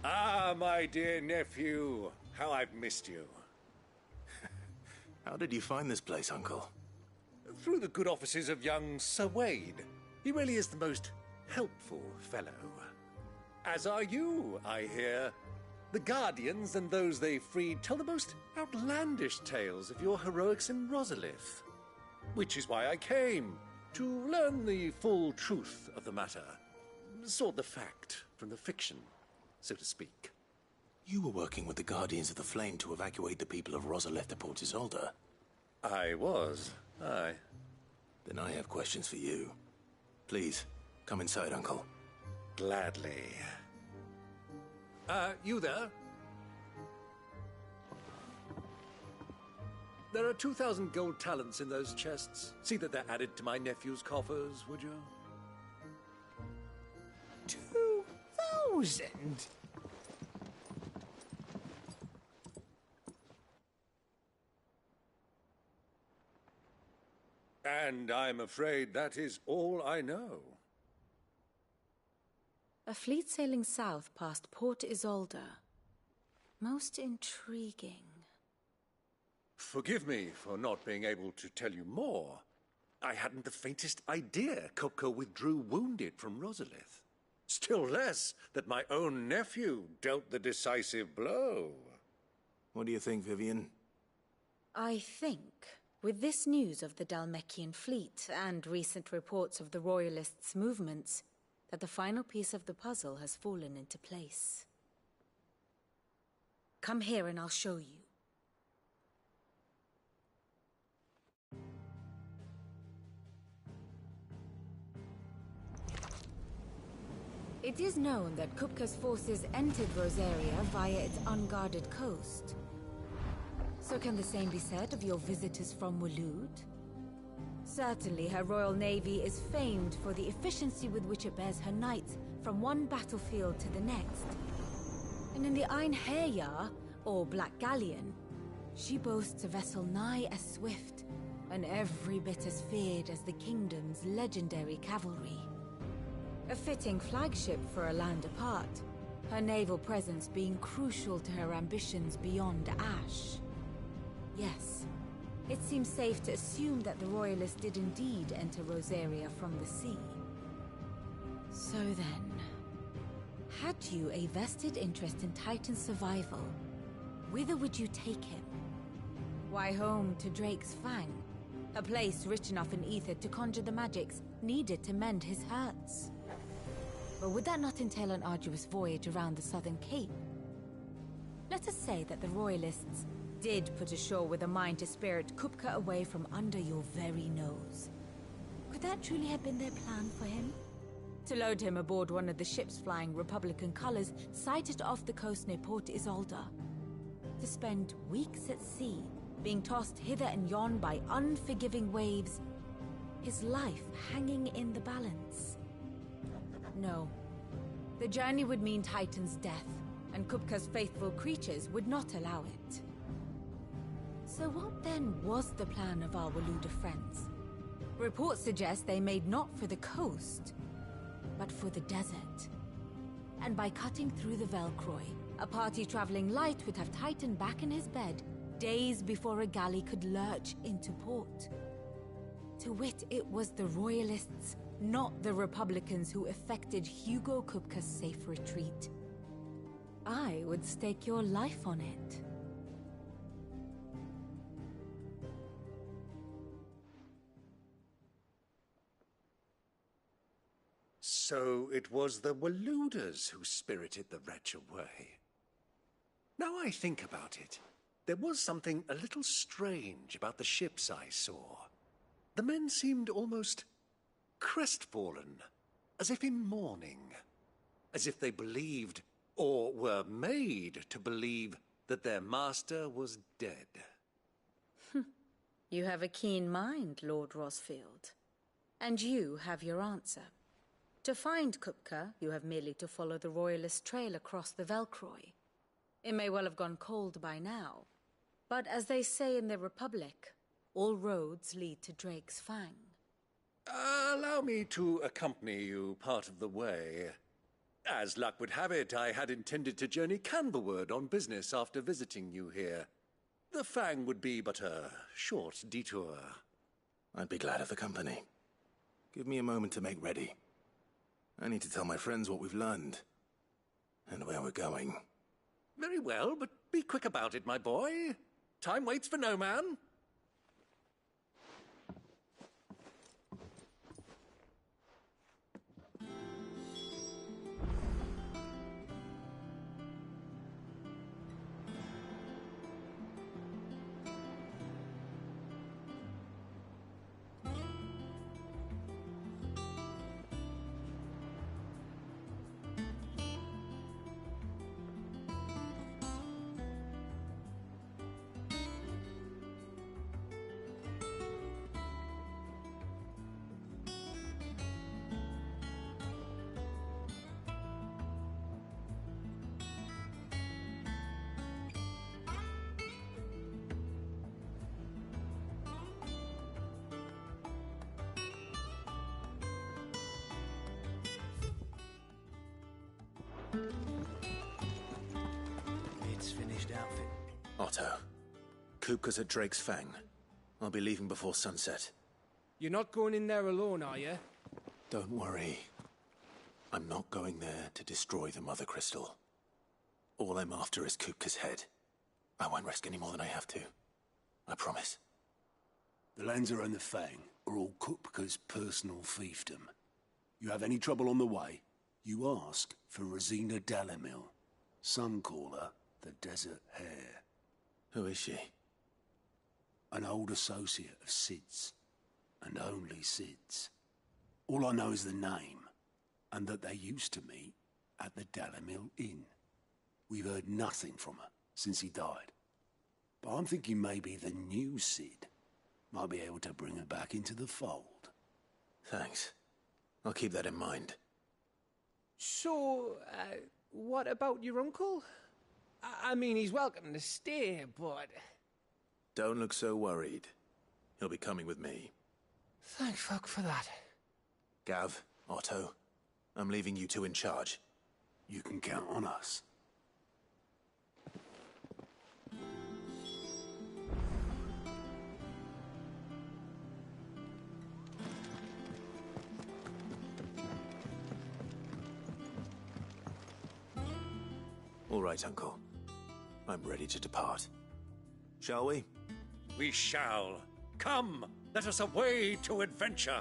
Ah, my dear nephew, how I've missed you. How did you find this place, Uncle? Through the good offices of young Sir Wade. He really is the most helpful fellow. As are you, I hear. The Guardians and those they freed tell the most outlandish tales of your heroics in Rosalith. Which is why I came, to learn the full truth of the matter. Sort the fact from the fiction, so to speak. You were working with the Guardians of the Flame to evacuate the people of Rosalith to Port Isolde. I was, aye. Then I have questions for you. Please, come inside, Uncle. Gladly. You there? There are 2,000 gold talents in those chests. See that they're added to my nephew's coffers, would you? 2,000? And I'm afraid that is all I know. A fleet sailing south past Port Isolde. Most intriguing. Forgive me for not being able to tell you more. I hadn't the faintest idea Kupka withdrew wounded from Rosalith. Still less that my own nephew dealt the decisive blow. What do you think, Vivian? I think, with this news of the Dalmekian fleet and recent reports of the Royalists' movements, that the final piece of the puzzle has fallen into place. Come here and I'll show you. It is known that Kupka's forces entered Rosaria via its unguarded coast. So can the same be said of your visitors from Waloed? Certainly her Royal Navy is famed for the efficiency with which it bears her knights from one battlefield to the next. And in the Einherjar, or Black Galleon, she boasts a vessel nigh as swift, and every bit as feared as the kingdom's legendary cavalry. A fitting flagship for a land apart, her naval presence being crucial to her ambitions beyond Ash. Yes, it seems safe to assume that the Royalists did indeed enter Rosaria from the sea. So then, had you a vested interest in Titan's survival, whither would you take him? Why, home to Drake's Fang, a place rich enough in ether to conjure the magics needed to mend his hurts. But would that not entail an arduous voyage around the southern cape? Let us say that the Royalists did put ashore with a mind to spirit Kupka away from under your very nose. Could that truly have been their plan for him? To load him aboard one of the ships flying Republican colors sighted off the coast near Port Isolde. To spend weeks at sea, being tossed hither and yon by unforgiving waves, his life hanging in the balance. No. The journey would mean Titan's death, and Kupka's faithful creatures would not allow it. So what then was the plan of our Waloed friends? Reports suggest they made not for the coast, but for the desert. And by cutting through the Velcroy, a party traveling light would have Titan back in his bed days before a galley could lurch into port. To wit, it was the Royalists, not the Republicans, who effected Hugo Kupka's safe retreat. I would stake your life on it. So it was the Waluders who spirited the wretch away. Now I think about it, there was something a little strange about the ships I saw. The men seemed almost crestfallen, as if in mourning, as if they believed, or were made to believe, that their master was dead. You have a keen mind, Lord Rosfield. And you have your answer. To find Kupka, you have merely to follow the Royalist trail across the Velcroy. It may well have gone cold by now, but as they say in the Republic, all roads lead to Drake's Fang. Allow me to accompany you part of the way. As luck would have it, I had intended to journey Canberward on business after visiting you here. The Fang would be but a short detour. I'd be glad of the company. Give me a moment to make ready. I need to tell my friends what we've learned, and where we're going. Very well, but be quick about it, my boy. Time waits for no man. It's finished outfit. Otto, Kupka's at Drake's Fang. I'll be leaving before sunset. You're not going in there alone, are you? Don't worry. I'm not going there to destroy the Mother Crystal. All I'm after is Kupka's head. I won't risk any more than I have to. I promise. The Lanza and the Fang are all Kupka's personal fiefdom. You have any trouble on the way, you ask for Rosina Dalamil. Some call her the Desert Hare. Who is she? An old associate of Sid's, and only Sid's. All I know is the name, and that they used to meet at the Dalamil Inn. We've heard nothing from her since he died. But I'm thinking maybe the new Sid might be able to bring her back into the fold. Thanks. I'll keep that in mind. So, what about your uncle? I mean, he's welcome to stay, but... Don't look so worried. He'll be coming with me. Thank fuck for that. Gav, Otto, I'm leaving you two in charge. You can count on us. All right, Uncle. I'm ready to depart. Shall we? We shall. Come, let us away to adventure.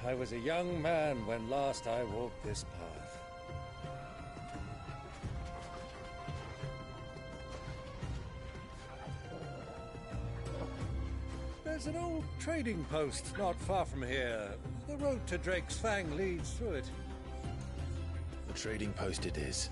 I was a young man when last I walked this path. There's an old trading post not far from here. The road to Drake's Fang leads through it. A trading post it is.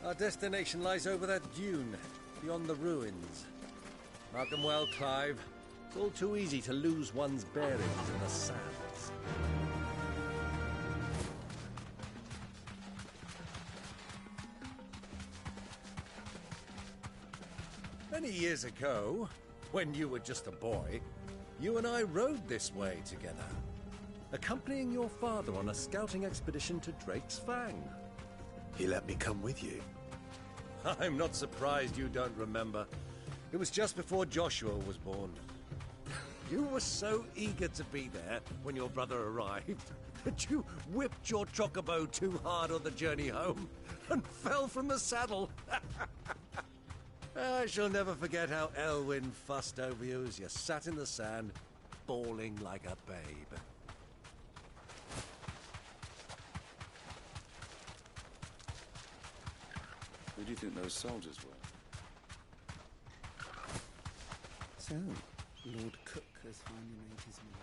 Our destination lies over that dune, beyond the ruins. Mark them well, Clive. It's all too easy to lose one's bearings in the sands. Many years ago, when you were just a boy, you and I rode this way together, accompanying your father on a scouting expedition to Drake's Fang. He let me come with you. I'm not surprised you don't remember. It was just before Joshua was born. You were so eager to be there when your brother arrived that you whipped your chocobo too hard on the journey home and fell from the saddle. I shall never forget how Elwyn fussed over you as you sat in the sand, bawling like a babe. Who do you think those soldiers were? So, Lord Cook has finally made his move.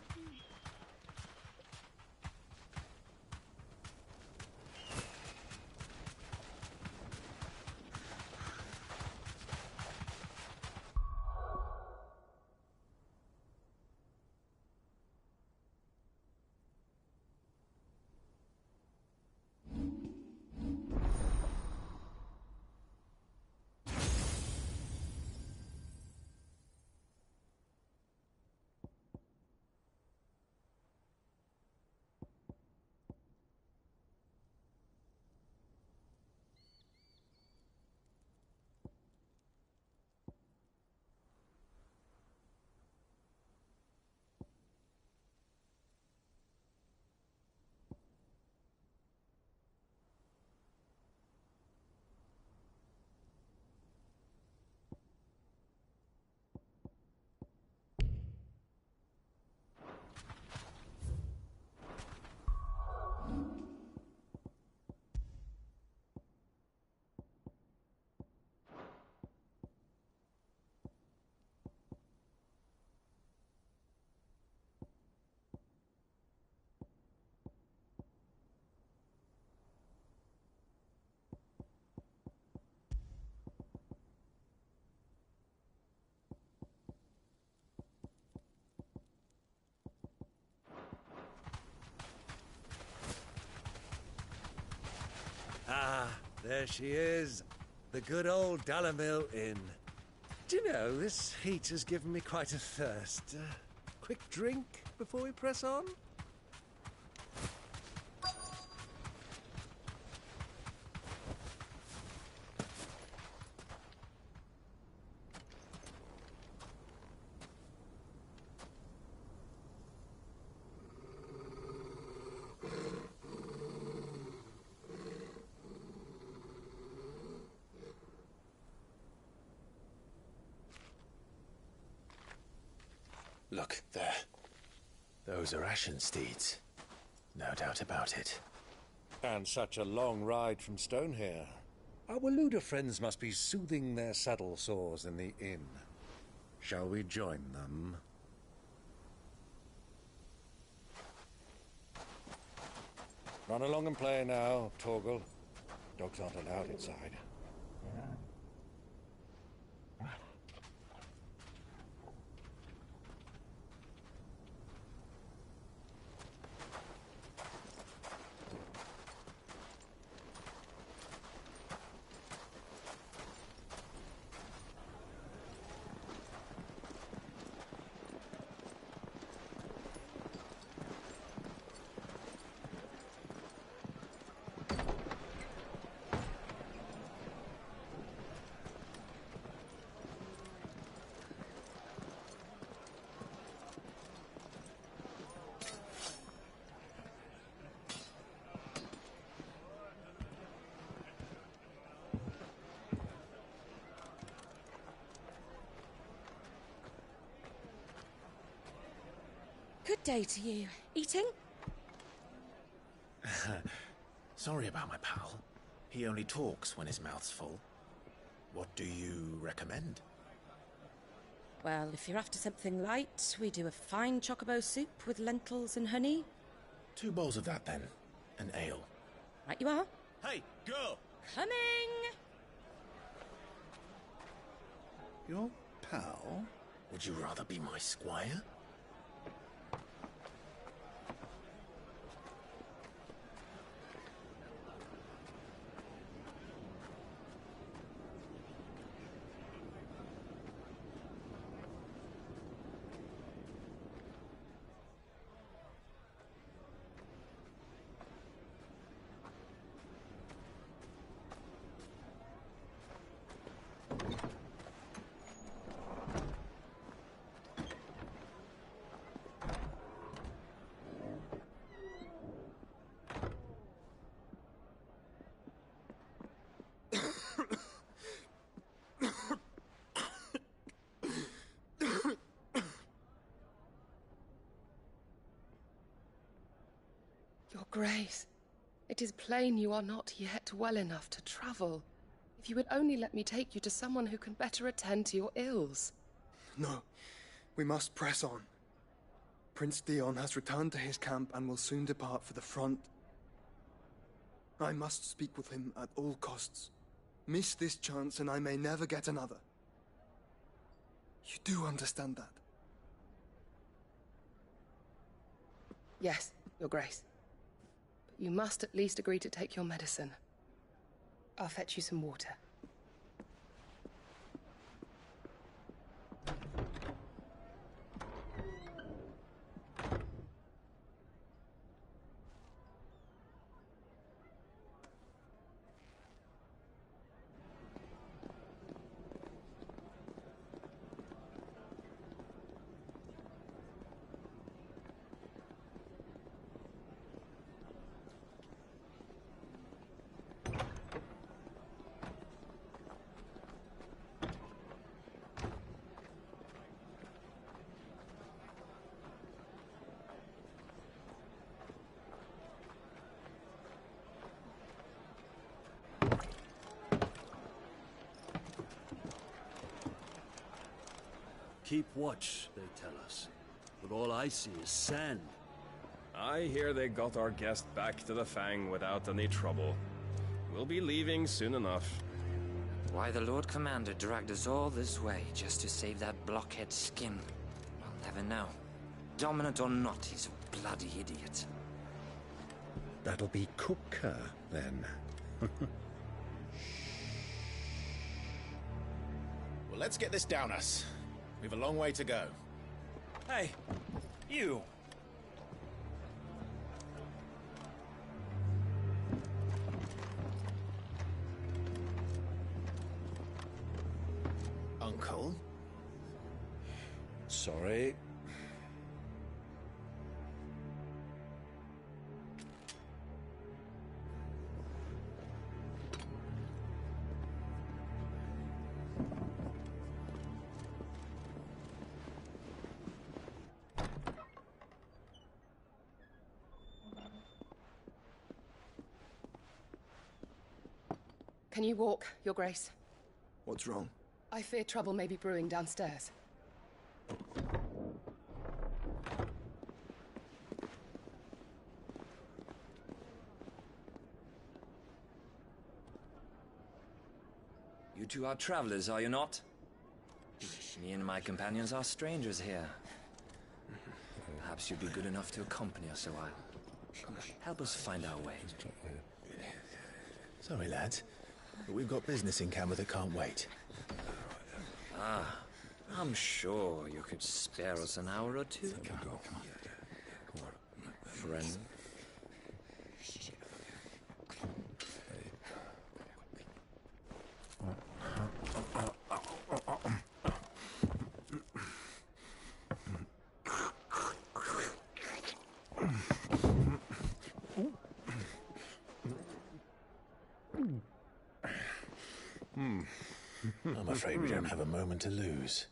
Ah, there she is. The good old Dalamil Inn. Do you know, this heat has given me quite a thirst. Quick drink before we press on? Look, there. Those are Ashen steeds. No doubt about it. And such a long ride from Stonehair. Our Waluda friends must be soothing their saddle sores in the inn. Shall we join them? Run along and play now, Torgal. Dogs aren't allowed inside. Good day to you. Eating? Sorry about my pal. He only talks when his mouth's full. What do you recommend? Well, if you're after something light, we do a fine chocobo soup with lentils and honey. 2 bowls of that, then. An ale. Right you are. Hey, girl! Coming! Your pal? Would you rather be my squire? Your Grace, it is plain you are not yet well enough to travel. If you would only let me take you to someone who can better attend to your ills. No, we must press on. Prince Dion has returned to his camp and will soon depart for the front. I must speak with him at all costs. Miss this chance and I may never get another. You do understand that? Yes, Your Grace. But you must at least agree to take your medicine. I'll fetch you some water. Keep watch, they tell us. But all I see is sand. I hear they got our guest back to the Fang without any trouble. We'll be leaving soon enough. Why the Lord Commander dragged us all this way just to save that blockhead skin, I'll never know. Dominant or not, he's a bloody idiot. That'll be Cooker, then. Well, let's get this down us. We've a long way to go. Hey, you! Uncle? Sorry. Can you walk, Your Grace? What's wrong? I fear trouble may be brewing downstairs. You two are travelers, are you not? Me and my companions are strangers here. Perhaps you'd be good enough to accompany us a while. Help us find our way. Sorry, lads, but we've got business in camera that can't wait. Ah, I'm sure you could spare us an hour or two. Come on. Friend. I'm afraid we don't have a moment to lose.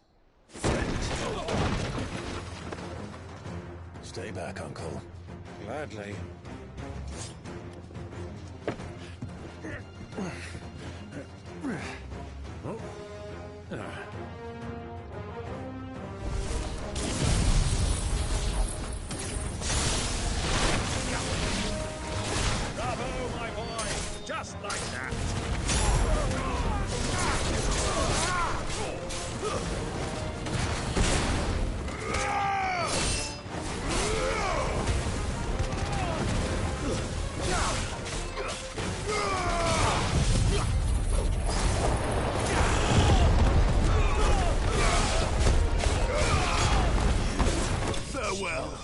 Stay back, Uncle. Gladly. Bravo, my boy! Just like that! Farewell.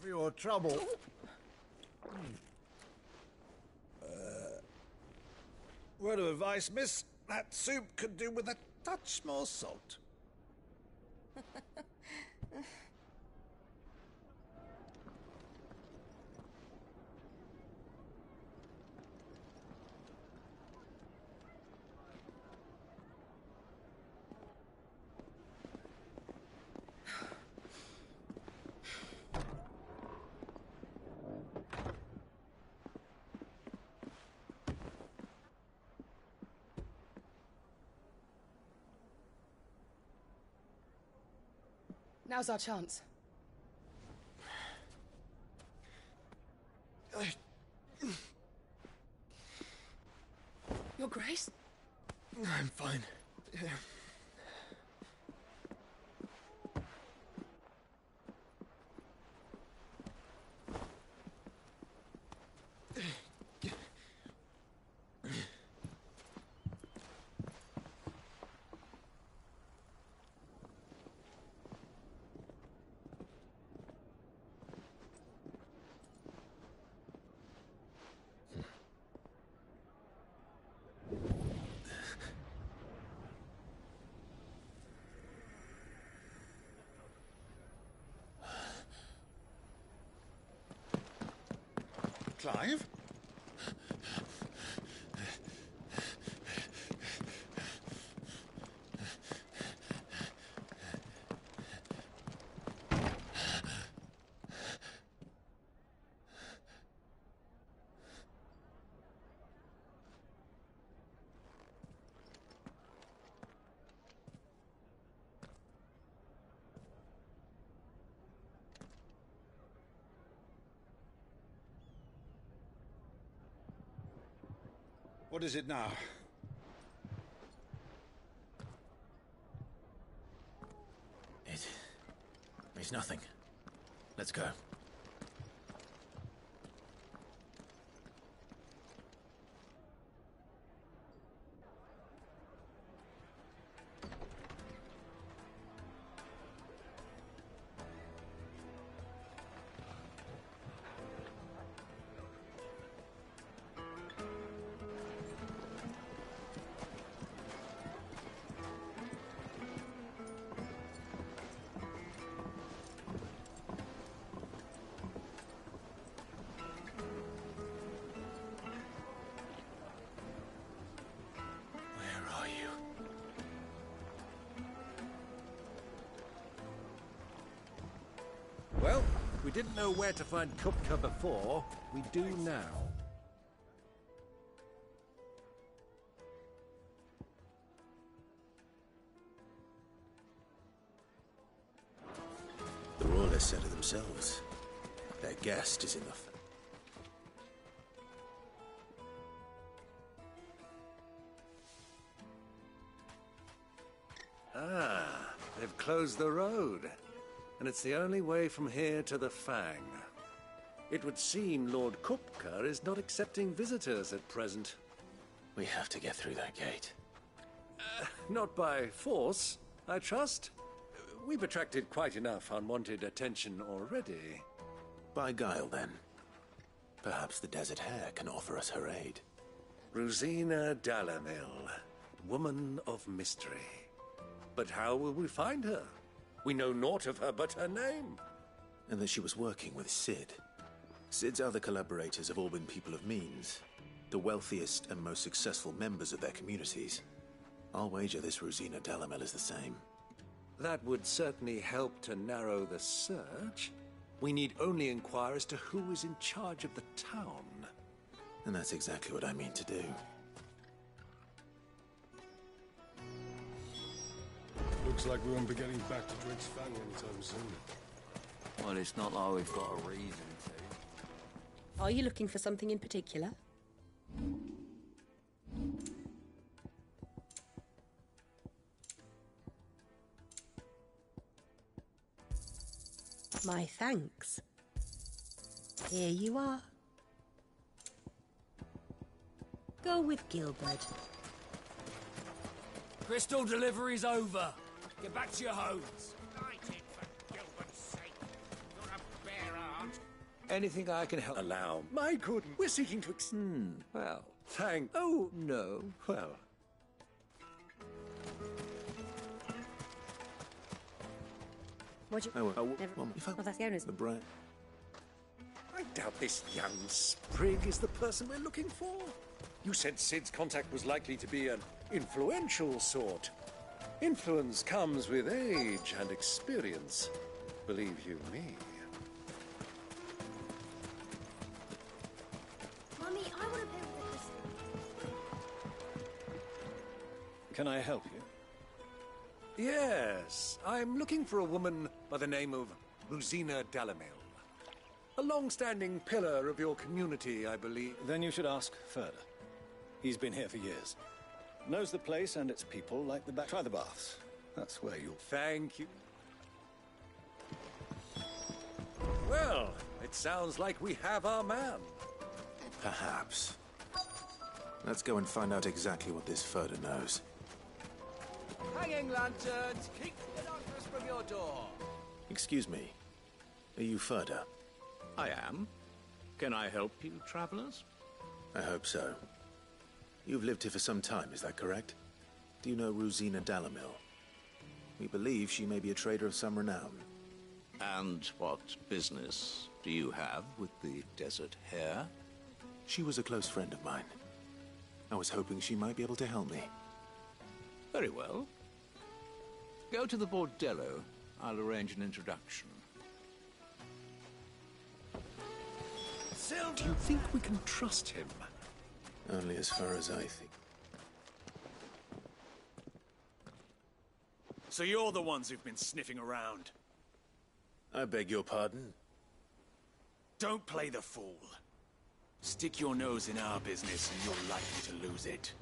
For your trouble. Word of advice, miss. That soup could do with a touch more salt. Now's our chance. Your Grace? I'm fine. Clive? What is it now? It's nothing. Let's go. we didn't know where to find Kupka before, we do now. The Royalists said it themselves. Their guest is in the... Ah, they've closed the road. And it's the only way from here to the Fang. It would seem Lord Kupka is not accepting visitors at present. We have to get through that gate. Not by force, I trust. We've attracted quite enough unwanted attention already. By guile, then. Perhaps the Desert Hare can offer us her aid. Rosina Dalamil, woman of mystery. But how will we find her? We know naught of her but her name. And that she was working with Sid. Sid's other collaborators have all been people of means, the wealthiest and most successful members of their communities. I'll wager this Rosina Dalamel is the same. That would certainly help to narrow the search. We need only inquire as to who is in charge of the town. And that's exactly what I mean to do. Looks like we won't be getting back to Drake's Fang anytime soon. Well, it's not like we've got a reason to. Are you looking for something in particular? My thanks. Here you are. Go with Gilbert. Crystal delivery's over. Get back to your homes. Anything I can help allow. My good, we're seeking to well, thank... Oh, no. Well... What you... Oh, that's the owner's. The brand. I doubt this young sprig is the person we're looking for. You said Sid's contact was likely to be an influential sort. Influence comes with age and experience. Believe you me. Mummy, I want to play with the crystal. Can I help you? Yes, I'm looking for a woman by the name of Rosina Dalamil. A long-standing pillar of your community, I believe. Then you should ask further. He's been here for years. Knows the place and its people like the back. Try the baths. That's where you'll... Thank you. Well, it sounds like we have our man. Perhaps. Let's go and find out exactly what this Furder knows. Hanging lanterns, keep the darkness from your door. Excuse me. Are you Furder? I am. Can I help you, travelers? I hope so. You've lived here for some time, is that correct? Do you know Rosina Dalamil? We believe she may be a trader of some renown. And what business do you have with the Desert Hare? She was a close friend of mine. I was hoping she might be able to help me. Very well. Go to the Bordello. I'll arrange an introduction. Do you think we can trust him? Only as far as I think. So you're the ones who've been sniffing around. I beg your pardon? Don't play the fool. Stick your nose in our business and you're likely to lose it.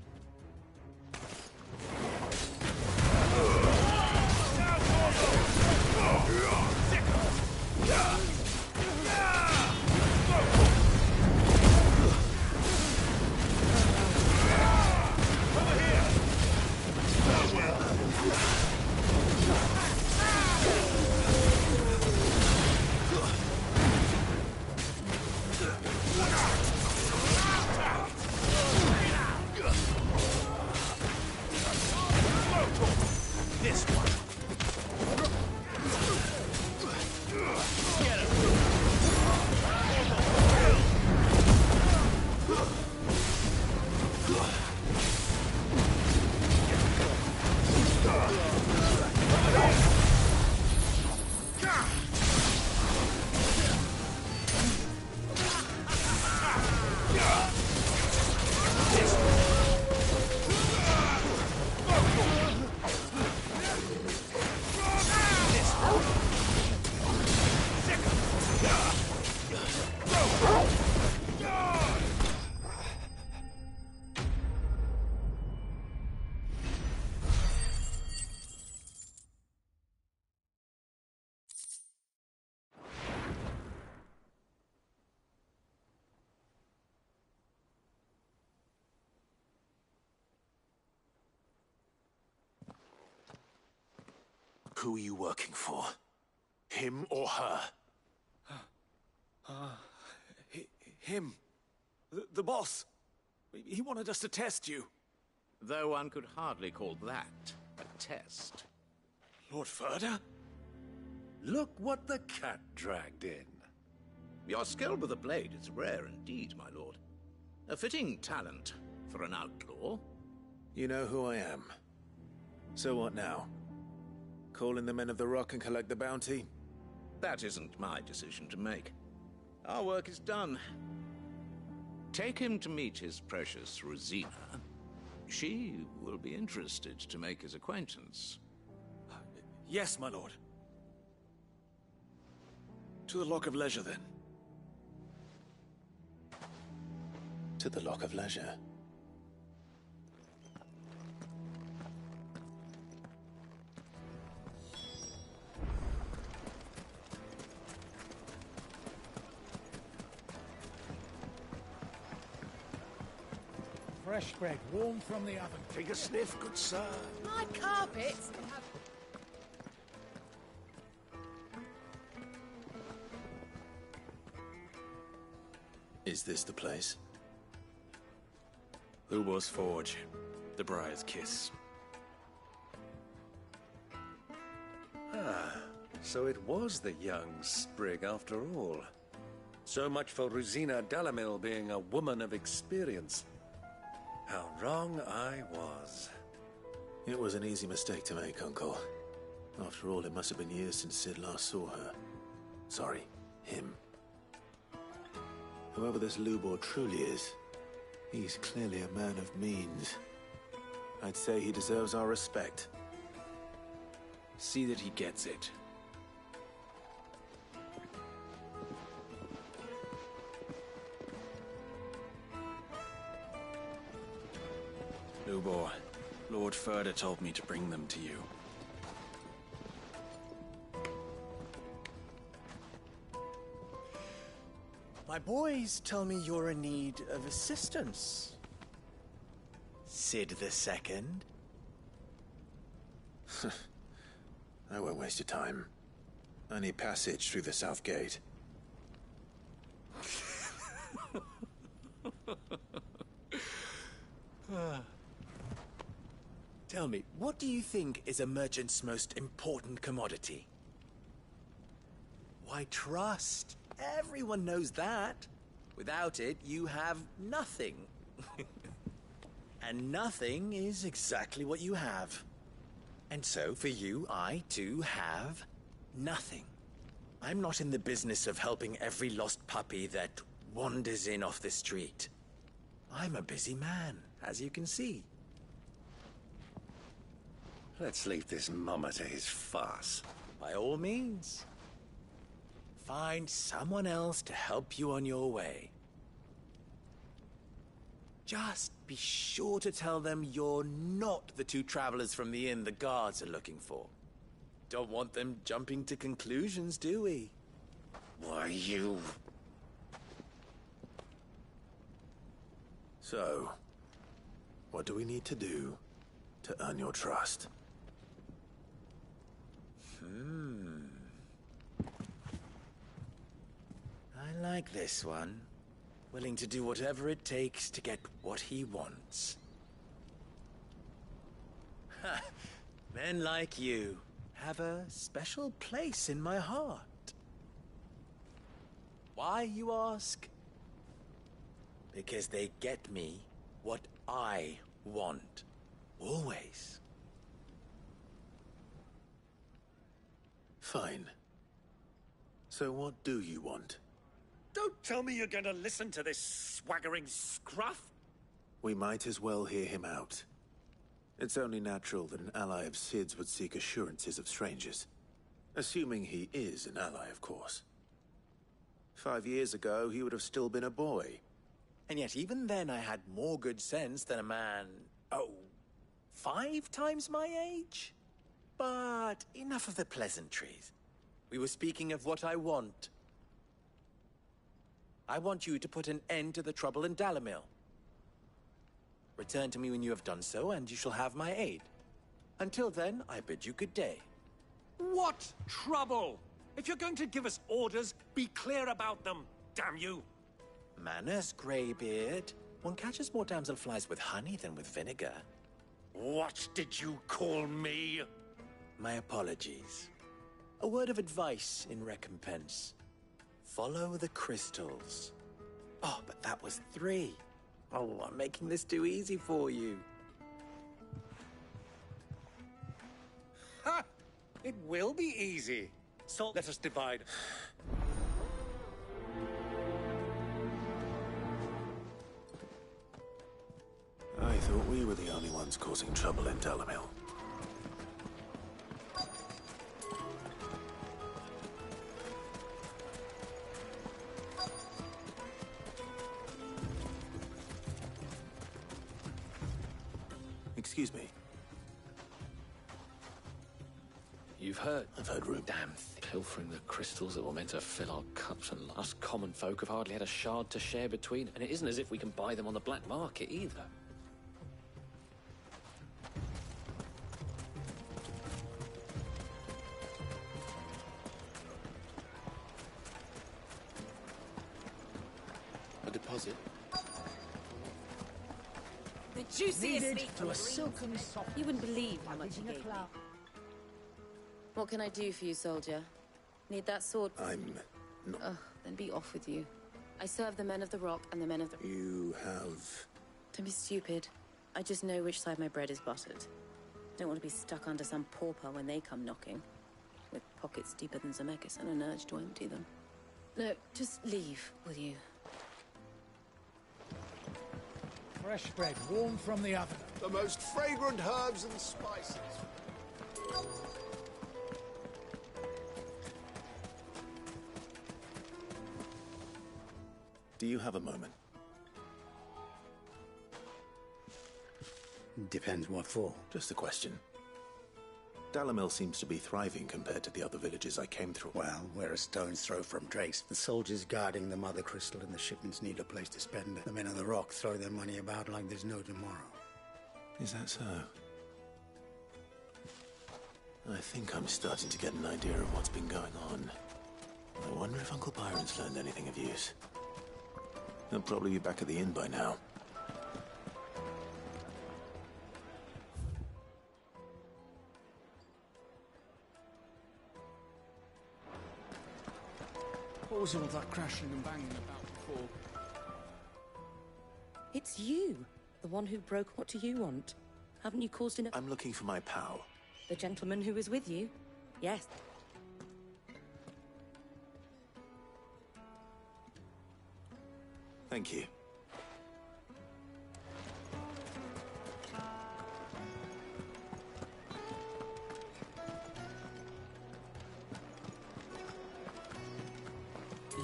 This one. Get him. Who are you working for? Him or her? Him. The boss. He wanted us to test you. Though one could hardly call that a test. Lord Ferda? Look what the cat dragged in. Your skill with the blade is rare indeed, my lord. A fitting talent for an outlaw. You know who I am. So what now? Call in the Men of the Rock and collect the bounty? That isn't my decision to make. Our work is done. Take him to meet his precious Rosina. She will be interested to make his acquaintance. Yes, my lord. To the Lock of Leisure, then. To the Lock of Leisure. Fresh bread, warm from the oven. Take a sniff, good sir. My carpets have... Is this the place? Lubo's Forge. The Briar's Kiss. Ah, so it was the young sprig after all. So much for Rosina Dalamil being a woman of experience. How wrong I was. It was an easy mistake to make, Uncle. After all, it must have been years since Sid last saw her. Sorry, him. Whoever this Lubor truly is, he's clearly a man of means. I'd say he deserves our respect. See that he gets it. Lubor, Lord Ferda told me to bring them to you. My boys tell me you're in need of assistance. Sid the Second? I won't waste your time. I need passage through the south gate. Tell me, what do you think is a merchant's most important commodity? Why, trust. Everyone knows that. Without it, you have nothing. And nothing is exactly what you have. And so, for you, I, too, have nothing. I'm not in the business of helping every lost puppy that wanders in off the street. I'm a busy man, as you can see. Let's leave this mummer to his farce. By all means. Find someone else to help you on your way. Just be sure to tell them you're not the two travelers from the inn the guards are looking for. Don't want them jumping to conclusions, do we? Why, you... So, what do we need to do to earn your trust? I like this one. Willing to do whatever it takes to get what he wants. Ha! Men like you have a special place in my heart. Why, you ask? Because they get me what I want. Always. Fine. So what do you want? Don't tell me you're going to listen to this swaggering scruff! We might as well hear him out. It's only natural that an ally of Sid's would seek assurances of strangers. Assuming he is an ally, of course. 5 years ago, he would have still been a boy. And yet even then I had more good sense than a man... 5 times my age? But enough of the pleasantries. We were speaking of what I want. I want you to put an end to the trouble in Dalamil. Return to me when you have done so, and you shall have my aid. Until then, I bid you good day. What trouble? If you're going to give us orders, be clear about them, damn you! Manners, Greybeard. One catches more damselflies with honey than with vinegar. What did you call me? My apologies. A word of advice in recompense. Follow the crystals. Oh, but that was 3. Oh, I'm making this too easy for you. Ha! It will be easy. So let us divide. I thought we were the only ones causing trouble in Dalamil. Excuse me. You've heard? I've heard rumors. Damn pilfering the crystals that were meant to fill our cups, and us common folk have hardly had a shard to share between, and it isn't as if we can buy them on the black market either. A deposit? The juiciest meat to a silken soft. You wouldn't believe how much he gave me. What can I do for you, soldier? Need that sword? I'm not... Ugh, then be off with you. I serve the men of the rock and the men of the... You have... Don't be stupid. I just know which side my bread is buttered. Don't want to be stuck under some pauper when they come knocking. With pockets deeper than Zemeckis and an urge to empty them. No, just leave, will you? Fresh bread, warm from the oven. The most fragrant herbs and spices. Do you have a moment? Depends what for. Just a question. Dalamil seems to be thriving compared to the other villages I came through. Well, we're a stone's throw from Drake's. The soldiers guarding the Mother Crystal and the shipments need a place to spend it. The men of the rock throw their money about like there's no tomorrow. Is that so? I think I'm starting to get an idea of what's been going on. I wonder if Uncle Byron's learned anything of use. He'll probably be back at the inn by now. What was all that crashing and banging about before? It's you. The one who broke. What do you want? Haven't you caused enough... I'm looking for my pal. The gentleman who was with you? Yes. Thank you.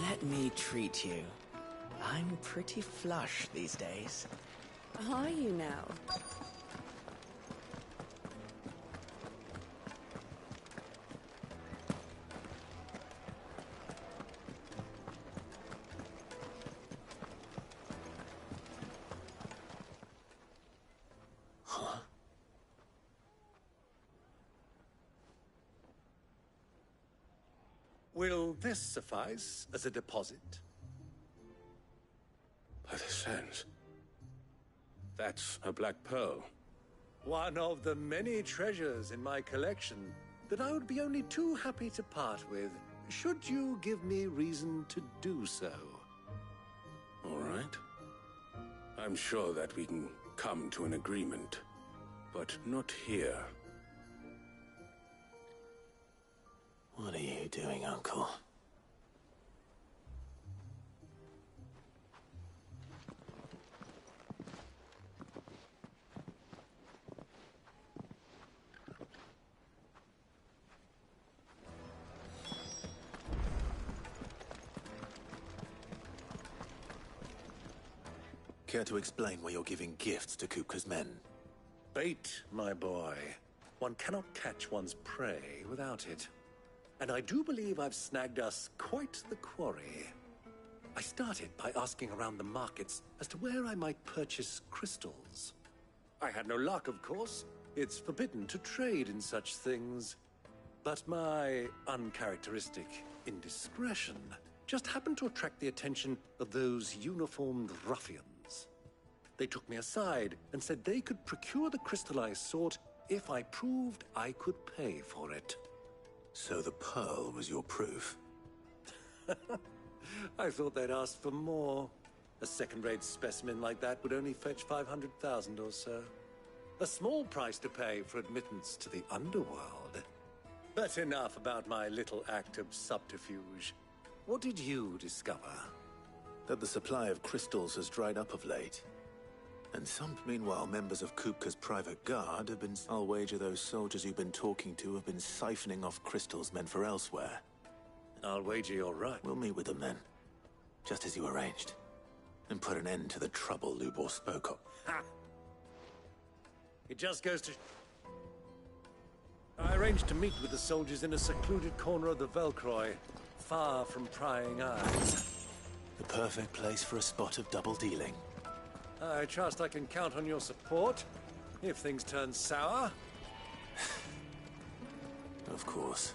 Let me treat you. I'm pretty flush these days. Are you now? Will this suffice as a deposit? By the sands. That's a black pearl. One of the many treasures in my collection that I would be only too happy to part with, should you give me reason to do so. All right. I'm sure that we can come to an agreement, but not here. What are you doing, Uncle? Care to explain why you're giving gifts to Kupka's men? Bait, my boy. One cannot catch one's prey without it. And I do believe I've snagged us quite the quarry. I started by asking around the markets as to where I might purchase crystals. I had no luck, of course. It's forbidden to trade in such things. But my uncharacteristic indiscretion just happened to attract the attention of those uniformed ruffians. They took me aside and said they could procure the crystal I sought if I proved I could pay for it. So the pearl was your proof? I thought they'd asked for more. A second-rate specimen like that would only fetch 500,000 or so. A small price to pay for admittance to the underworld. But enough about my little act of subterfuge. What did you discover? That the supply of crystals has dried up of late. And meanwhile, members of Kupka's private guard have been... I'll wager those soldiers you've been talking to have been siphoning off crystals meant for elsewhere. I'll wager you're right. We'll meet with them then. Just as you arranged. And put an end to the trouble Lubor spoke of. Ha! It just goes to... I arranged to meet with the soldiers in a secluded corner of the Velcroy, far from prying eyes. The perfect place for a spot of double dealing. I trust I can count on your support, if things turn sour. Of course.